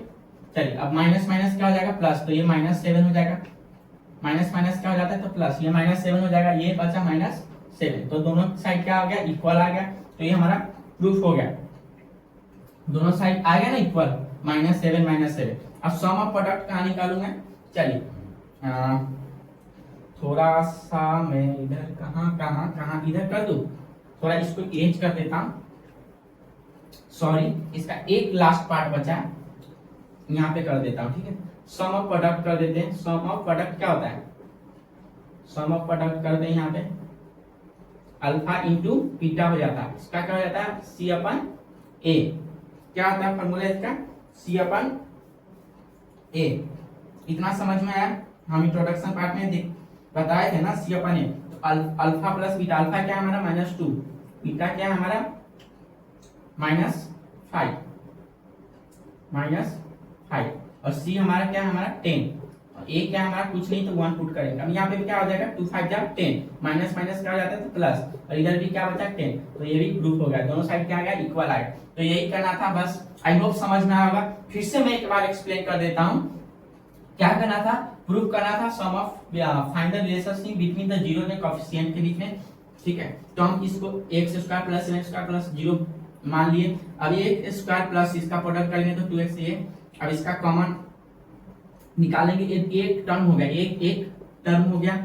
चलिए अब माइनस माइनस क्या हो जाएगा प्लस, तो ये -7 हो जाएगा। माइनस माइनस क्या हो जाता है तो प्लस, ये -7 हो जाएगा, ये बचा -7। तो दोनों साइड क्या हो गया इक्वल आ गया, तो ये हमारा प्रूफ हो गया। दोनों साइड आ गया ना इक्वल, -7 अब सम ऑफ प्रोडक्ट कहाँ निकालूंगा। चलिए थोड़ा सा मैं इधर कहाँ इधर कर दूं, थोड़ा इसको एज कर देता हूं। सॉरी, इसका एक लास्ट पार्ट बचा है, यहाँ पे कर देता हूँ, ठीक है। सम ऑफ प्रोडक्ट कर देते हैं। सम ऑफ प्रोडक्ट क्या होता है, सम ऑफ प्रोडक्ट करते हैं यहाँ पे अल्फा इंटू बीटा हो जाता है। इसका क्या हो जाता है C/A, क्या होता है फॉर्मूला इसका C/A। इतना समझ में आया, हम इंट्रोडक्शन पार्ट में बताए थे ना C/A। तो अल्फा प्लस बीटा, अल्फा क्या है हमारा -2, बीटा क्या है हमारा -5 और c हमारा क्या है हमारा 10 और a क्या है हमारा कुछ नहीं तो 1 पुट करेंगे। अब यहाँ पे क्या हो जाएगा 2 5 जा 10, माइनस माइनस क्या हो जाता है तो प्लस, और इधर भी क्या बचा 10, तो ये भी प्रूफ हो गया। दोनों साइड क्या आ गया इक्वल आ गया। तो यही करना था बस। आई होप समझ में आया होगा। फिर से मैं एक बार एक्सप्लेन कर देता हूँ। क्या करना था, प्रूफ करना था sum of find the relationship between the zero and coefficient के बीच में, ठीक है। तो हम इसको x² + 7x² + 0 मान लिए। अब ये स्क्वायर प्लस इसका प्रोडक्ट करेंगे तो 2x ये। अब इसका कॉमन निकालेंगे, एक टर्म हो गया, एक टर्म हो गया,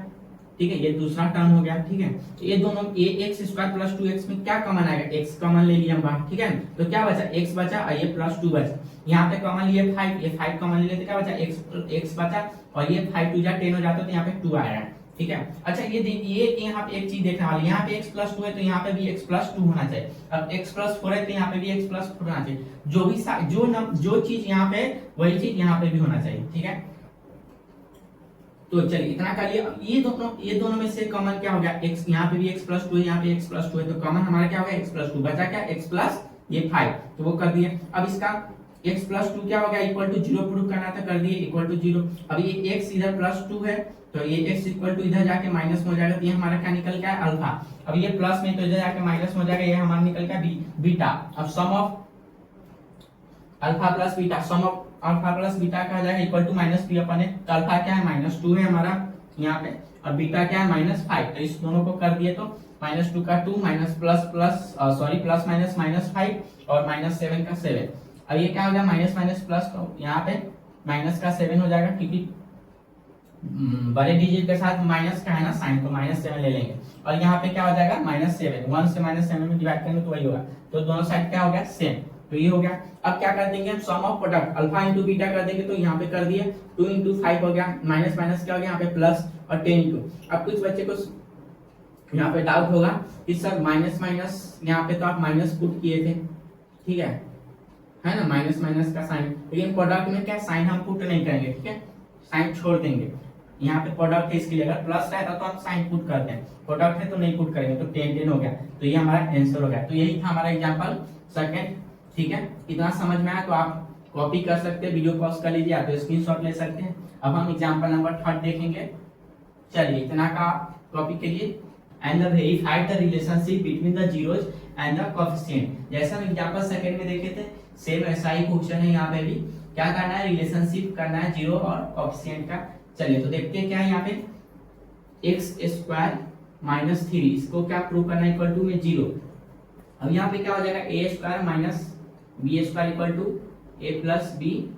ठीक है। ये दूसरा टर्म हो गया, ठीक है। तो ये दोनों x² + 2x में क्या कॉमन आएगा, x कॉमन ले लिया हम बाहर, ठीक है। तो क्या बचा x बचा और ये +2 बचा। यहाँ पे कॉमन लिए 5, ये 5 कॉमन ले लेते, क्या बचा x बचा, और ये 5 2 जा 10 हो जाता तो यहाँ पे 2 आया, ठीक है। अच्छा ये यहाँ पे एक चीज देखने वाली, यहाँ पे x+2 है तो यहाँ पे भी x+2 होना चाहिए। अब x+4 है तो यहाँ पे भी x+4 होना चाहिए। जो भी जो चीज यहाँ पे वही चीज यहाँ पे भी होना चाहिए, ठीक है। तो चलिए इतना कर लिया। ये दोनों में से कॉमन क्या हो गया, x, यहाँ पे भी x+2 है, यहाँ पे x+2 है, तो कॉमन हमारा क्या हो गया x+2, बचा क्या x+5, तो वो कर दिए। अब इसका x+2 क्या हो गया इक्वल टू 0 प्रूव करना था, कर दिए इक्वल टू 0। अब ये x इधर +2 है तो ये x इक्वल टू इधर जाके माइनस में हो जाएगा, तो ये हमारा क्या निकल गया अल्फा। अब ये प्लस में तो इधर जाके माइनस में हो जाएगा, ये हमारा निकल गया बीटा। अब sum of alpha plus beta, sum of alpha plus beta का हो जाएगा इक्वल टू -3 अपन है, तो अल्फा क्या है -2 है हमारा यहाँ पे, और बीटा क्या है -5, तो इस दोनों को कर दिए तो -2 का 2 minus plus plus sorry plus minus -5 और -7 का 7। अब ये क्या हो गया माइनस माइनस प्लस, तो यहाँ पे माइनस का 7 हो जाएगा, क्योंकि बड़े डिजिट के साथ माइनस का है ना साइन, तो -7 ले लेंगे। और यहाँ पे क्या हो जाएगा -7, 1 से -7 में डिवाइड करेंगे तो वही होगा, तो दोनों साइड क्या हो गया सेम, तो ये हो गया। अब क्या कर देंगे हम sum of product alpha into beta कर देंगे, तो यहाँ पे कर दिए 2 इंटू 5 हो गया, माइनस माइनस क्या हो गया यहाँ पे प्लस, और 10 इंटू। अब कुछ बच्चे को यहाँ पे डाउट होगा कि सर माइनस माइनस यहाँ पे तो आप माइनस पुट किए थे, ठीक है ना, माइनस माइनस का साइन, लेकिन प्रोडक्ट में क्या साइन हम पुट नहीं करेंगे, ठीक है, साइन छोड़ देंगे। यहाँ पे प्रोडक्ट है, इसके लिए अगर प्लस रहता तो हम साइन पुट करते हैं, प्रोडक्ट है तो नहीं पुट करेंगे, तो 10 हो गया, तो ये हमारा आंसर हो गया। तो यही था हमारा एग्जांपल सेकंड, ठीक है। इतना समझ में आया तो आप कॉपी कर सकते हैं, वीडियो पॉज कर लीजिए, आप स्क्रीनशॉट ले सकते हैं। अब हम एग्जांपल नंबर 3 देखेंगे। चलिए इतना का कॉपी करिए। And verify the relationship between the zeros and the coefficient. जैसा हम एग्जांपल सेकंड में देखे थे, सेम ऐसा ही क्वेश्चन है यहाँ पे भी। क्या करना है, रिलेशनशिप करना है जीरो और कोएफिशिएंट का। चलिए तो देखते हैं क्या है यहाँ पे, x² - 3, इसको क्या प्रूव करना है इक्वल टू में 0। अब यहाँ पे क्या हो जाएगा a² - b² equal to a plus B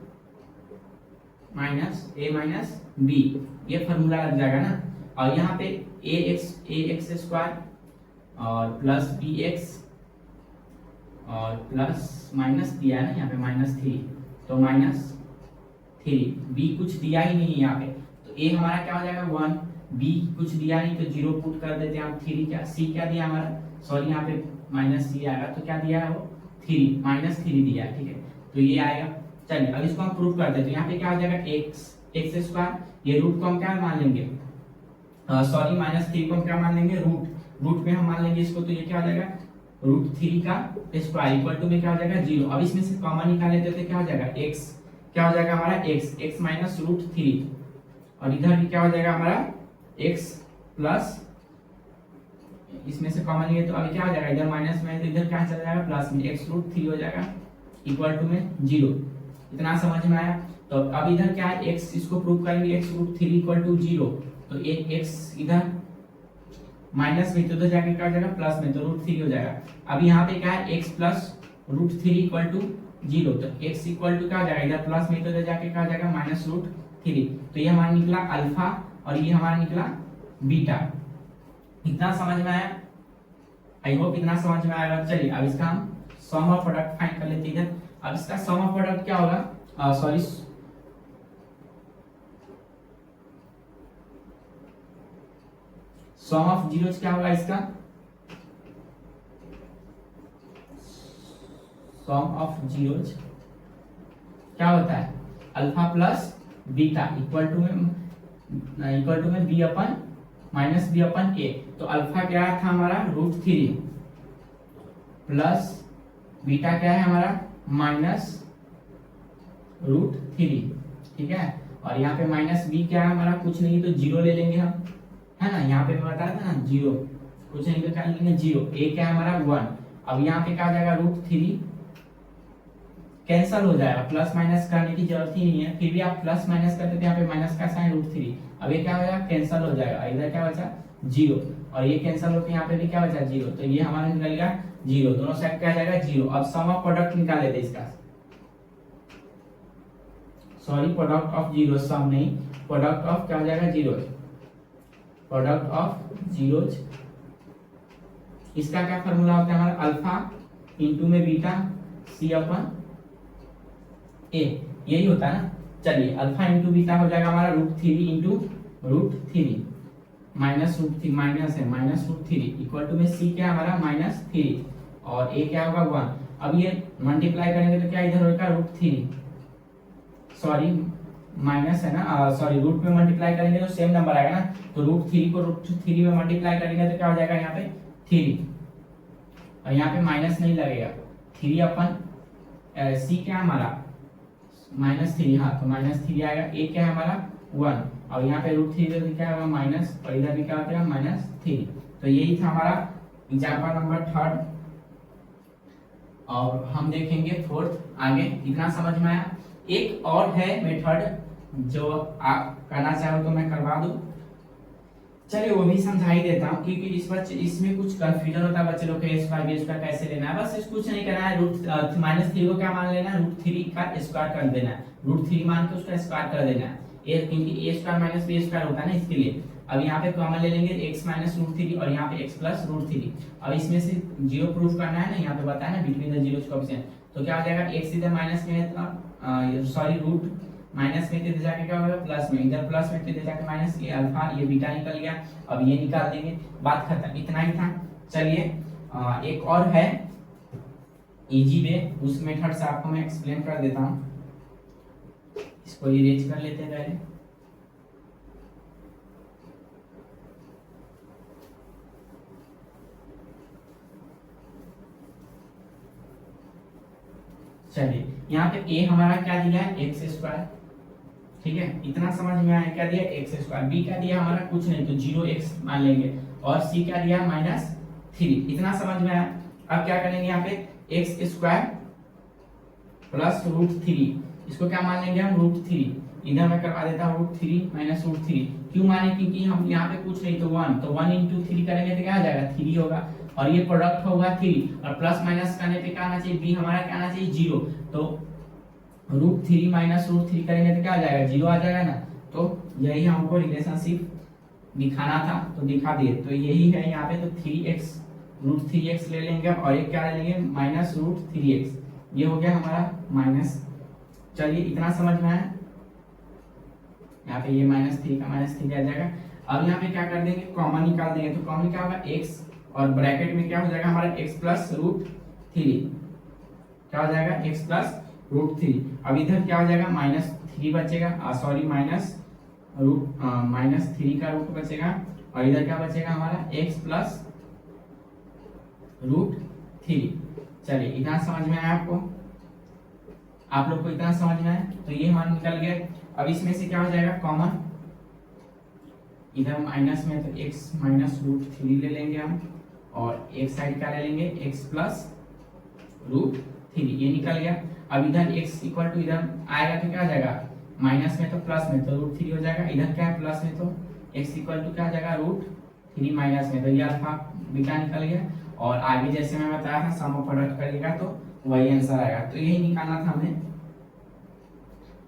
minus a minus B, ये फॉर्मूला लग जाएगा ना। और यहाँ पे ax² और प्लस bx और प्लस माइनस दिया है ना यहाँ पे -3, तो -3, b कुछ दिया ही नहीं है यहाँ पे, तो a हमारा क्या हो जाएगा 1, b कुछ दिया नहीं तो 0 पुट कर देते हैं हम, 3 क्या c क्या दिया हमारा, सॉरी यहाँ पे -c आएगा, तो क्या दिया है वो 3 -3 दिया है, ठीक है, तो ये आएगा। चलिए अब इसको हम प्रूव कर देते हैं। यहाँ पे क्या हो जाएगा x², ये रूट को हम क्या मान लेंगे, सॉरी -3 को हम क्या मान लेंगे रूट में हम मान लेंगे इसको, तो ये क्या हो जाएगा √3 का स्क्वायर इक्वल टू में क्या हो जाएगा 0। अब इसमें से कॉमन निकाल लेते हैं, क्या हो जाएगा x, क्या हो जाएगा हमारा x माइनस √3, और इधर भी क्या हो जाएगा हमारा x प्लस, इसमें से कॉमन लिए तो अभी क्या हो जाएगा, इधर माइनस में तो इधर क्या चला जाएगा प्लस में, x √3 हो जाएगा इक्वल टू में 0। इतना समझ में आया। तो अब इधर क्या है x, इसको प्रूव करेंगे x √3 इक्वल टू 0, तो x इधर माइनस में तो उधर जाके क्या हो जाएगा प्लस में, तो √3 हो जाएगा। अब यहाँ पे क्या है x प्लस √3 इक्वल टू 0, तो x इक्वल टू क्या हो जाएगा, इधर प्लस में तो उधर जाके क्या हो जाएगा -√3, तो ये हमारा निकला अल्फा और ये हमारा निकला बीटा। इतना समझ में आया, आई होप इतना समझ में आएगा। चलिए अब इसका हम सम ऑफ प्रोडक्ट फाइंड कर लेते हैं। अब इसका सम ऑफ प्रोडक्ट क्या होगा, सॉरी सम ऑफ जीरोस क्या होगा इसका, सम ऑफ जीरोस क्या होता है alpha plus beta equal to में बी अपन माइनस बी अपन ए। तो अल्फा क्या था हमारा √3 प्लस बीटा क्या है हमारा -√3, ठीक है। और यहाँ पे माइनस बी क्या है हमारा, कुछ नहीं तो 0 ले लेंगे हम, है ना, यहाँ पे मैं बताया था ना 0, कुछ नहीं तो क्या लेंगे 0, ए क्या है हमारा 1। अब यहाँ पे क्या हो जाएगा √3 कैंसल हो जाएगा, प्लस माइनस करने की जरूरत ही नहीं है, फिर भी आप प्लस माइनस करते थे, यहाँ पे माइनस का साइन √3, अब ये क्या हो जाएगा कैंसल हो जाएगा, इधर क्या बचा 0, और ये कैंसल होकर यहाँ पे भी क्या बचा 0, तो ये हमारा निकल गया 0, दोनों साइड क्या जाएगा 0। अब सम ऑफ प्रोडक्ट निकाल लेते इसका, सॉरी प्रोडक्ट ऑफ जीरो, सम नहीं, प्रोडक्ट ऑफ क्या हो जाएगा जीरोज, प्रोडक्ट ऑफ जीरोज। इसका क्या फॉर्मूला होता है हमारा अल्फा इंटू में बीटा सी अपन ए, यही होता है ना। चलिए अल्फा इंटू बीटा हो जाएगा हमारा √3 into √3, minus root three, minus है minus root three equal to में सी क्या है हमारा माइनस थ्री और ए क्या होगा वन। अब ये मल्टीप्लाई करेंगे तो क्या इधर होगा रूट थ्री, सॉरी माइनस है ना, सॉरी रूट में मल्टीप्लाई करेंगे तो सेम नंबर आएगा ना, तो रूट थ्री को रूट थ्री में मल्टीप्लाई करेंगे तो क्या हो जाएगा यहाँ पे थ्री, और यहाँ पे माइनस नहीं लगेगा, थ्री अपन सी क्या है हमारा माइनस थ्री, हाँ तो माइनस थ्री आएगा, ए क्या है हमारा वन, और यहाँ पे रूट थ्री तो क्या होगा माइनस, और इधर भी क्या होता है माइनस थ्री। तो यही था हमारा एग्जाम्पल नंबर थर्ड। और हम देखेंगे फोर्थ आगे। इतना समझ में आया? एक और है मेथड जो आप करना चाहो तो मैं करवा दूं, चलिए वो भी समझा ही देता हूँ, क्योंकि इसमें कुछ कंफ्यूजन होता है बच्चे लोग के, स्क्वायर बी स्क्वायर कैसे लेना है। बस कुछ नहीं करना है, रूट माइनस थ्री को क्या मान लेना है, रूट थ्री का स्क्वायर कर देना है, रूट थ्री मान के उसका स्क्वायर कर देना है, क्योंकि ए स्क्वायर माइनस बी स्क्वायर होता है ना, इसके लिए। अब यहाँ पे कॉमन ले लेंगे एक्स माइनस रूट थ्री और यहाँ पे एक्स प्लस रूट थ्री। अब इसमें से जीरो प्रूफ करना है ना, यहाँ पे बताया ना बिटवीन द जीरो कोएफिशिएंट, तो क्या हो जाएगा एक्स इधर माइनस में है तो सॉरी रूट माइनस में इधर जाके क्या होगा प्लस में, इधर प्लस में इधर जाके माइनस, ये अल्फा ये बीटा निकल गया, अब ये निकाल देंगे, बात खत्म, इतना ही था। चलिए एक और है इजी वे, उस मेथड से आपको मैं एक्सप्लेन कर देता हूँ। इसको इरेज कर लेते हैं पहले। चलिए यहाँ पे a हमारा क्या दिया है एक्स स्क्वायर, ठीक है इतना समझ में आया, क्या दिया एक्स स्क्वायर, b क्या दिया हमारा कुछ नहीं तो जीरो एक्स मान लेंगे, और c क्या दिया माइनस थ्री, इतना समझ में आया। अब क्या करेंगे यहाँ पे X square plus root three, इसको क्या मान लेंगे हम रूट थ्री, इधर मैं करवा देता हूँ root three minus root three, क्यों माने क्योंकि हम यहाँ पे कुछ नहीं तो वन, तो वन इंटू थ्री करेंगे तो क्या आ जाएगा थ्री होगा, और ये प्रोडक्ट होगा थ्री, और प्लस माइनस करने पे क्या आना चाहिए बी हमारा क्या आना चाहिए जीरो, तो root three minus root three करेंगे तो क्या आ जाएगा जीरो आ जाएगा ना। तो यही हमको रिलेशनशिप दिखाना था तो दिखा दिए, तो यही है यहाँ पे, तो three X root three X ले लेंगे और एक क्या ले लेंगे माइनस रूट थ्री एक्स, ये हो गया हमारा माइनस। चलिए इतना समझ में आया, यहाँ पे ये माइनस थ्री का माइनस थ्री आ जाएगा। अब यहाँ पे क्या कर देंगे कॉमन निकाल देंगे, तो कॉमन क्या होगा एक्स और ब्रैकेट में क्या हो जाएगा हमारा एक्स प्लस रूट थ्री, क्या हो जाएगा एक्स प्लस रूट थ्री। अब इधर क्या हो जाएगा माइनस थ्री बचेगा, sorry minus root minus three का रूट बचेगा, और इधर क्या बचेगा हमारा एक्स प्लस रूट थ्री। चलिए इतना समझ में आया आपको, आप लोग को इतना समझ में आया, तो ये मान निकल गया। अब इसमें से क्या हो जाएगा कॉमन, इधर माइनस में तो x माइनस रूट थ्री ले लेंगे हम, और एक साइड क्या ले लेंगे x प्लस रूट थ्री, ये निकल गया। अब इधर x इक्वल टू इधर आएगा तो क्या आ जाएगा माइनस में तो प्लस में तो रूट थ्री हो जाएगा, इधर क्या है प्लस में तो x इक्वल टू क्या आ जाएगा रूट थ्री माइनस में, तो ये अल्फा बीटा निकल गया, और आगे जैसे मैं बताया था सम ऑफ प्रोडक्ट करिएगा तो वही आंसर आएगा। तो यही निकालना था हमें,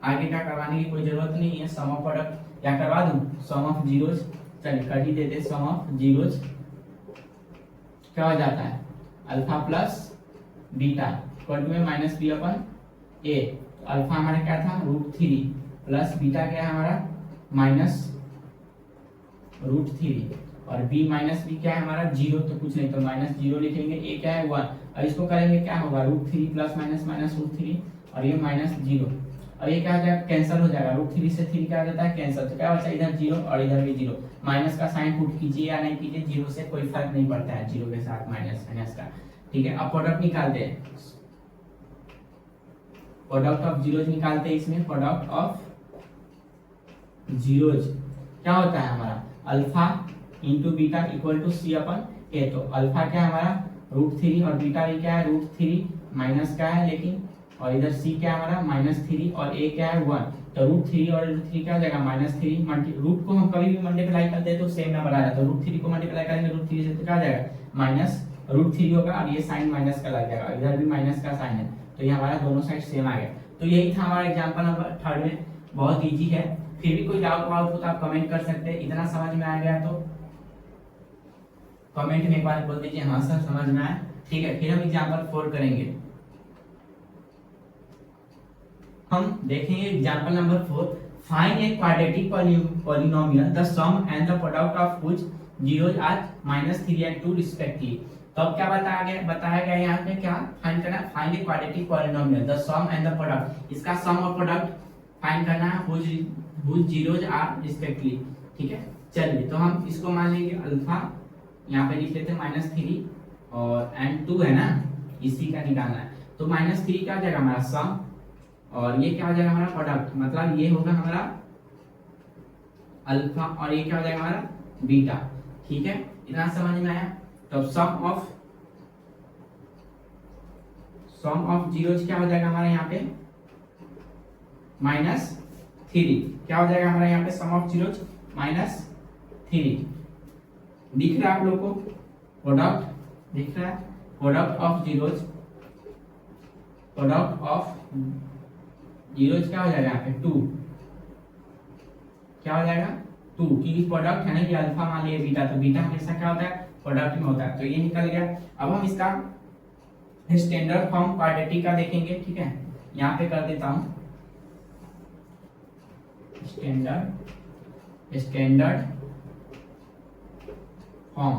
आगे क्या करवाने की कोई जरूरत नहीं है, सम ऑफ प्रोडक्ट क्या करवा दूं सम ऑफ जीरोज, चलिए कर ही देते, सम ऑफ जीरोज क्या हो जाता है alpha plus beta equal to में माइनस बी अपन ए, तो अल्फा हमारा क्या था रूट थ्री प्लस बीटा क्या है हमारा माइनस रूट थ्री, और b माइनस बी क्या है हमारा जीरो, तो कुछ नहीं तो माइनस जीरो लिखेंगे, a क्या है वन, और इसको करेंगे क्या होगा root three plus minus minus root three, और ये माइनस जीरो, और ये क्या हो जाएगा कैंसिल हो जाएगा, रूट थ्री से थ्री क्या हो जाता है कैंसिल, तो क्या बचा इधर जीरो और इधर भी जीरो, माइनस का साइन पुट कीजिए या नहीं कीजिए जीरो से कोई फर्क नहीं पड़ता है, जीरो के साथ माइनस माइनस का, ठीक है। अब प्रोडक्ट निकालते हैं, प्रोडक्ट ऑफ जीरोज निकालते हैं, इसमें प्रोडक्ट ऑफ जीरोज क्या होता है हमारा alpha into beta equal to c upon ए, तो अल्फा क्या है हमारा रूट थ्री और बीटा भी क्या है रूट थ्री माइनस का है लेकिन, और इधर सी क्या है हमारा माइनस थ्री और ए क्या है वन, तो रूट थ्री और रूट थ्री क्या हो जाएगा माइनस थ्री, रूट को हम कभी भी मल्टीप्लाई करते हैं तो सेम नंबर आ जाता है, रूट थ्री को मल्टीप्लाई करेंगे रूट थ्री से तो क्या आ जाएगा माइनस रूट थ्री होगा, और ये साइन माइनस का लग जाएगा, इधर भी माइनस का साइन है, तो ये हमारा दोनों साइड सेम आ गया। तो यही था हमारा एग्जाम्पल नंबर थर्ड में, बहुत ईजी है, फिर भी कोई डाउट वाउट हो तो आप कमेंट कर सकते हैं। इतना समझ में आ गया तो कमेंट में एक बार बोल दीजिए हाँ सर समझ में आया, ठीक है। फिर हम एग्जाम्पल 4 करेंगे, हम देखेंगे example number 4 find a quadratic polynomial the sum and the product of which zeros are -3 and 2 respectively. तो अब क्या बताया गया यहाँ पे क्या फाइंड करना है, find a quadratic polynomial the sum and the product, इसका सम और प्रोडक्ट फाइंड करना है व्हिच जीरोस आर रिस्पेक्टिवली। ठीक है, चलिए तो हम इसको मान लेंगे अल्फा, यहाँ पे लिख लेते हैं -3 और एंड 2 है ना, इसी का निकालना है। तो -3 क्या हो जाएगा हमारा सम और ये क्या हो जाएगा हमारा प्रोडक्ट, मतलब ये होगा हमारा अल्फा और ये क्या हो जाएगा हमारा बीटा। ठीक है, इतना समझ में आया। तो सम ऑफ जीरोस क्या हो जाएगा हमारा यहाँ पे -3, क्या हो जाएगा हमारा यहाँ पे सम ऑफ जीरोस -3। दिख रहा है आप लोग को प्रोडक्ट दिख रहा है, प्रोडक्ट ऑफ जीरोस क्या हो जाएगा यहाँ पे 2, क्या हो जाएगा 2, क्योंकि प्रोडक्ट है ना, ये अल्फा मान लिया बीटा, तो बीटा हमेशा क्या होता है प्रोडक्ट में होता है, तो ये निकल गया। अब हम इसका स्टैंडर्ड फॉर्म क्वाड्रेटिक का देखेंगे। ठीक है, यहाँ पे कर देता हूँ standard form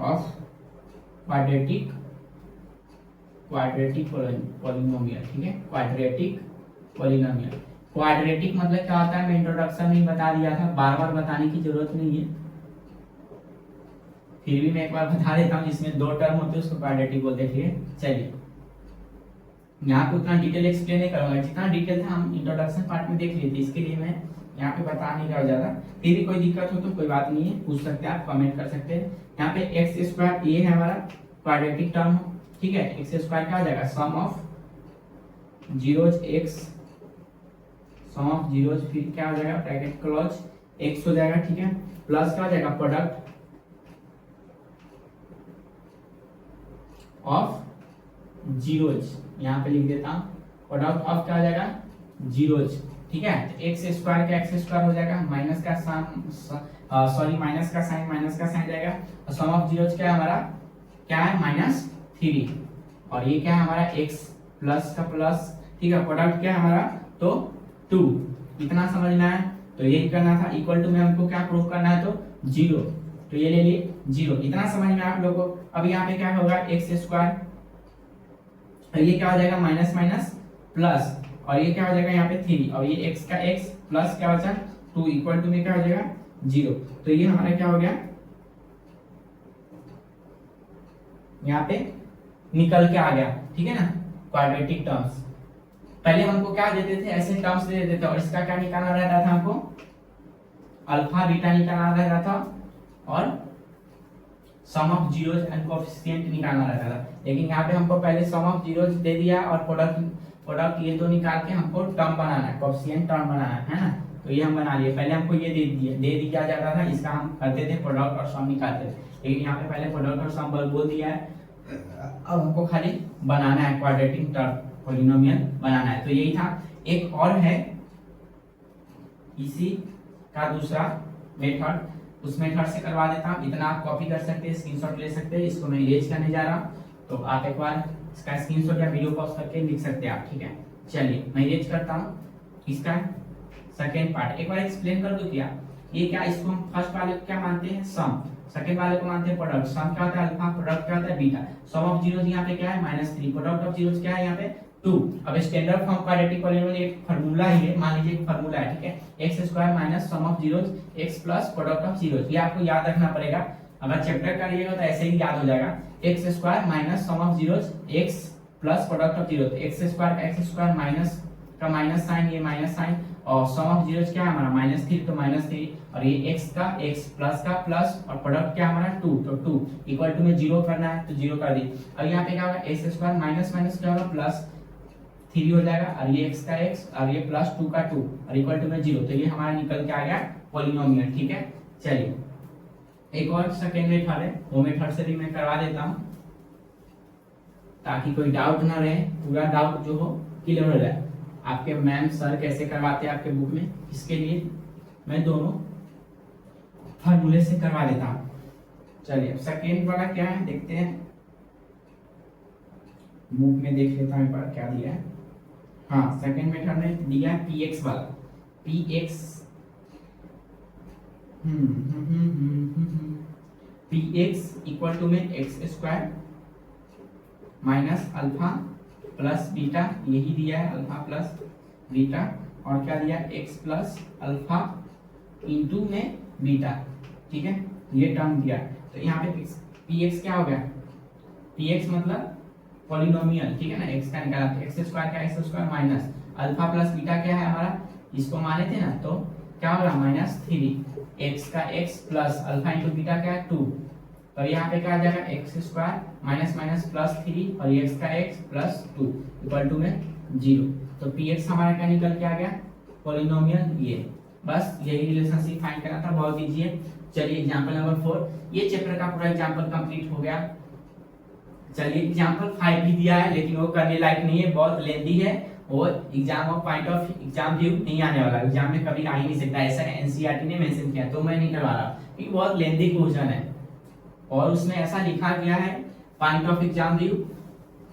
of quadratic polynomial. ठीक है, क्वाड्रेटिक पॉलिनोमियल। क्वाड्रेटिक मतलब क्या होता है, मैं इंट्रोडक्शन में बता दिया था, बार बार बताने की जरूरत नहीं है, फिर भी मैं एक बार बता देता हूँ। जिसमें 2 टर्म होते हैं उसको क्वाड्रेटिक बोलते हैं। ठीक है, चलिए यहाँ पे उतना डिटेल एक्सप्लेन नहीं करूंगा, जितना डिटेल था हम इंट्रोडक्शन पार्ट में देख लिए थे, इसके लिए मैं यहाँ पे बता नहीं रहा ज्यादा। फिर भी कोई दिक्कत हो तो कोई बात नहीं है, पूछ सकते हैं आप, कमेंट कर सकते हैं। यहाँ पे x² ये है हमारा क्वाड्रेटिक टर्म। ठीक है, x² क्या हो जाएगा sum of zeros x, sum of zeros, फिर क्या हो जाएगा ब्रैकेट क्लोज x हो जाएगा। ठीक है, प्लस क्या हो जाएगा प्रोडक्ट ऑफ जीरोस, यहाँ पे लिख देता हूँ प्रोडक्ट ऑफ क्या हो जाएगा जीरोस। ठीक है, x² का x² हो जाएगा, माइनस का साइन माइनस का साइन जाएगा, और सम ऑफ जीरोस क्या है हमारा, क्या है -3, और ये क्या है हमारा x प्लस का प्लस। ठीक है, प्रोडक्ट क्या है हमारा तो 2, इतना समझना है। तो यही करना था, इक्वल टू में हमको क्या प्रूफ करना है तो 0, तो ये ले लिए 0, इतना समझ में आप लोगों को। अब यहाँ पे क्या होगा x², ये क्या हो जाएगा माइनस माइनस प्लस, और ये क्या हो जाएगा यहाँ पे 3, और ये x का x प्लस क्या बचा 2, इक्वल टू में क्या हो जाएगा 0। तो ये हमारा क्या हो गया, यहाँ पे निकल के आ गया। ठीक है ना, क्वाड्रेटिक टर्म्स। पहले हमको क्या देते थे, ऐसे टर्म्स दे देते थे, और इसका क्या निकालना रहता था हमको, अल्फा बीटा निकालना रहता था, और सम ऑफ जीरोस एंड कोएफिशिएंट निकालना रहता था। लेकिन यहाँ पे हमको पहले सम ऑफ जीरोस दे दिया और प्रोडक्ट ये दो निकाल के हमको टर्म बनाना है, कोएफिशिएंट टर्म बनाना है ना। तो ये हम बना लिए, पहले हमको ये दे दिया जाता था, इसका हम करते थे प्रोडक्ट और सम निकालते थे। लेकिन यहाँ पे पहले प्रोडक्ट और सम बोल दिया है, अब हमको खाली बनाना है क्वाड्रेटिक टर्म पॉलिनोमियल बनाना है। तो यही था। एक और है इसी का दूसरा मेथड, उस मेथड से करवा देता हूँ। इतना आप कॉपी कर सकते हैं, स्क्रीनशॉट ले सकते हैं। इसको मैं इरेज करने जा रहा हूँ, तो आप एक बार इसका स्क्रीनशॉट या वीडियो पॉज करके लिख सकते हैं आप। ठीक है, चलिए मैं इरेज करता हूँ। इसका सेकेंड पार्ट एक बार एक्सप्लेन कर दूं क्या, ये क्या, इसको हम फर्स्ट वाले को क्या मानते हैं सम, सेकंड वाले को मानते हैं प्रोडक्ट। सम क्या होता है अल्फा, प्रोडक्ट क्या होता है बीटा। सम ऑफ जीरोस यहाँ पे क्या है -3, प्रोडक्ट ऑफ जीरोस क्या है यहाँ पे 2। अब स्टैंडर्ड फॉर्म क्वाड्रेटिक पॉलिनोमियल एक फार्मूला ही है, मान लीजिए एक फार्मूला है। ठीक है, x² minus sum of zeros x plus product of zeros, ये आपको याद रखना पड़ेगा। अगर चैप्टर कर लिएगा तो ऐसे ही याद हो जाएगा। x² minus sum of zeros x plus product of zeros, x² का x² माइनस का माइनस साइन, ये माइनस साइन, और सम ऑफ जीरोस क्या है हमारा -3, तो -3, और ये x का x प्लस का प्लस, और प्रोडक्ट क्या हमारा 2, तो 2 इक्वल टू में 0 करना है, तो 0 कर दी। और यहाँ पे क्या होगा x² माइनस माइनस क्या होगा प्लस 3 हो जाएगा, और ये x का x और ये प्लस 2 का 2 और इक्वल टू में 0, तो ये हमारा निकल के आ गया पॉलिनोमियल। ठीक है, चलिए एक और सेकेंड मेथड है, वो मेथड से भी मैं करवा देता हूँ ताकि कोई डाउट ना रहे, पूरा डाउट जो हो क्लियर हो जाए। आपके मैम सर कैसे करवाते हैं आपके बुक में, इसके लिए मैं दोनों फार्मूले से करवा देता हूँ। चलिए अब सेकेंड वाला क्या है देखते हैं, बुक में देख लेता हूँ एक बार क्या दिया है। हाँ, सेकेंड मेथड में दिया है px वाला। P x p x equal to में x square minus alpha plus beta, यही दिया है अल्फा प्लस बीटा, और क्या दिया एक्स प्लस अल्फा इंटू में बीटा, ठीक है, ये टर्म दिया। तो यहाँ पे पी एक्स क्या हो गया, पी एक्स मतलब पॉलिनोमियल, ठीक है ना, एक्स का निकाला तो एक्स स्क्वायर का x square minus alpha plus beta क्या है हमारा, इसको माने थे ना, तो क्या होगा माइनस 3 एक्स का x plus alpha into beta क्या है 2, तो यहाँ पे क्या आ जाएगा x square minus minus plus 3 और एक्स का एक्स प्लस 2 इक्वल टू में 0। तो पी एक्स हमारा क्या निकल के आ गया, पॉलिनोमियल। ये बस यही रिलेशनशिप फाइंड करना था, बहुत इजी है। चलिए एग्जांपल नंबर 4, ये चैप्टर का पूरा एग्जांपल कंप्लीट हो गया। चलिए एग्जांपल 5 भी दिया है, लेकिन वो करने लायक नहीं है, बहुत लेंथी है, और exam of point of exam view नहीं आने वाला, एग्जाम में कभी आ ही नहीं सकता, ऐसा एनसीईआरटी ने मेंशन किया, तो मैं नहीं करवा रहा क्योंकि बहुत लेंथी क्वेश्चन है, और उसमें ऐसा लिखा गया है पॉइंट ऑफ एग्जाम व्यू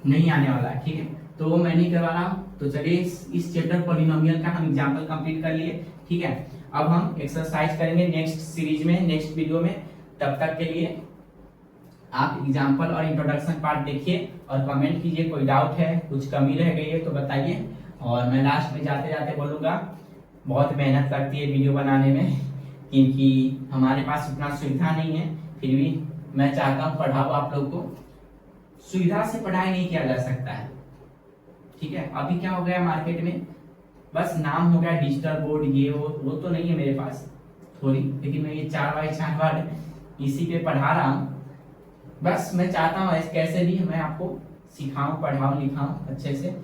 नहीं आने वाला है, ठीक है, तो वो मैं नहीं करवा रहा हूँ। तो चलिए इस चैप्टर पॉलिनोमियल का हम एग्जांपल कंप्लीट कर लिए, ठीक है। अब हम एक्सरसाइज करेंगे नेक्स्ट सीरीज में, नेक्स्ट वीडियो में। तब तक के लिए आप एग्जांपल और इंट्रोडक्शन पार्ट देखिए और कमेंट कीजिए, कोई डाउट है, कुछ कमी रह गई है तो बताइए। और मैं लास्ट में जाते जाते बोलूँगा, बहुत मेहनत लगती है वीडियो बनाने में, क्योंकि हमारे पास उतना सुविधा नहीं है, फिर भी मैं चाहता हूँ पढ़ाओ आप लोग को। सुविधा से पढ़ाई नहीं किया जा सकता है, ठीक है। अभी क्या हो गया मार्केट में, बस नाम हो गया डिजिटल बोर्ड, ये वो तो नहीं है मेरे पास थोड़ी, लेकिन मैं ये 4x4 वर्ड इसी पे पढ़ा रहा हूँ। बस मैं चाहता हूँ कैसे भी मैं आपको सिखाऊं, पढ़ाऊं, लिखाऊं अच्छे से।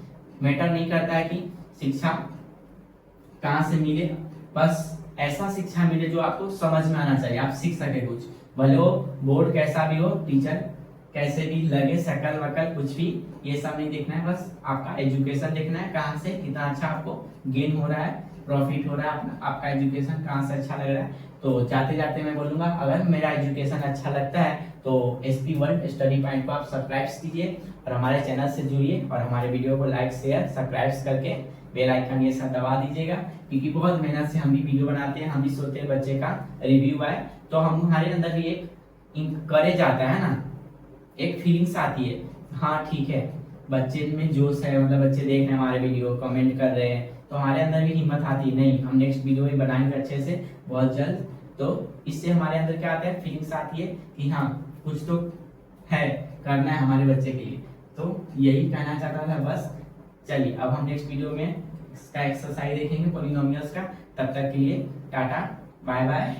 मैटर नहीं करता है कि शिक्षा कहाँ से मिले, बस ऐसा शिक्षा मिले जो आपको समझ में आना चाहिए, आप सीख सके कुछ, भले वो बोर्ड कैसा भी हो, टीचर कैसे भी लगे, शकल वकल कुछ भी, ये सब नहीं देखना है, बस आपका एजुकेशन देखना है, कहाँ से कितना अच्छा आपको गेन हो रहा है, प्रॉफिट हो रहा है, आपका एजुकेशन कहाँ से अच्छा लग रहा है। तो जाते जाते मैं बोलूँगा, अगर मेरा एजुकेशन अच्छा लगता है तो एसपी वर्ल्ड स्टडी पॉइंट को आप सब्सक्राइब कीजिए और हमारे चैनल से जुड़िए, और हमारे वीडियो को लाइक शेयर सब्सक्राइब करके बेल आइकन ये सब दबा दीजिएगा, क्योंकि बहुत मेहनत से हम भी वीडियो बनाते हैं, हम भी सोचते हैं बच्चे का रिव्यू आए, तो हम हमारे अंदर भी एक इंकरेज आता है ना, एक फीलिंग्स आती है, हाँ ठीक है, बच्चे में जोश है, मतलब बच्चे देख रहे हैं हमारे वीडियो, कमेंट कर रहे हैं, तो हमारे अंदर भी हिम्मत आती है, नहीं हम नेक्स्ट वीडियो भी बनाएंगे अच्छे से बहुत जल्द। तो इससे हमारे अंदर क्या आता है, फीलिंग्स आती है कि हाँ कुछ तो है, करना है हमारे बच्चे के लिए। तो यही कहना चाहता था बस। चलिए अब हम नेक्स्ट वीडियो में इसका एक्सरसाइज देखेंगे पॉलिनोमियल्स का, तब तक के लिए टाटा बाय बाय,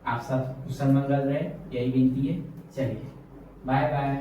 आप सब कुशल मंगल रहे, यही विनती है। चलिए बाय बाय।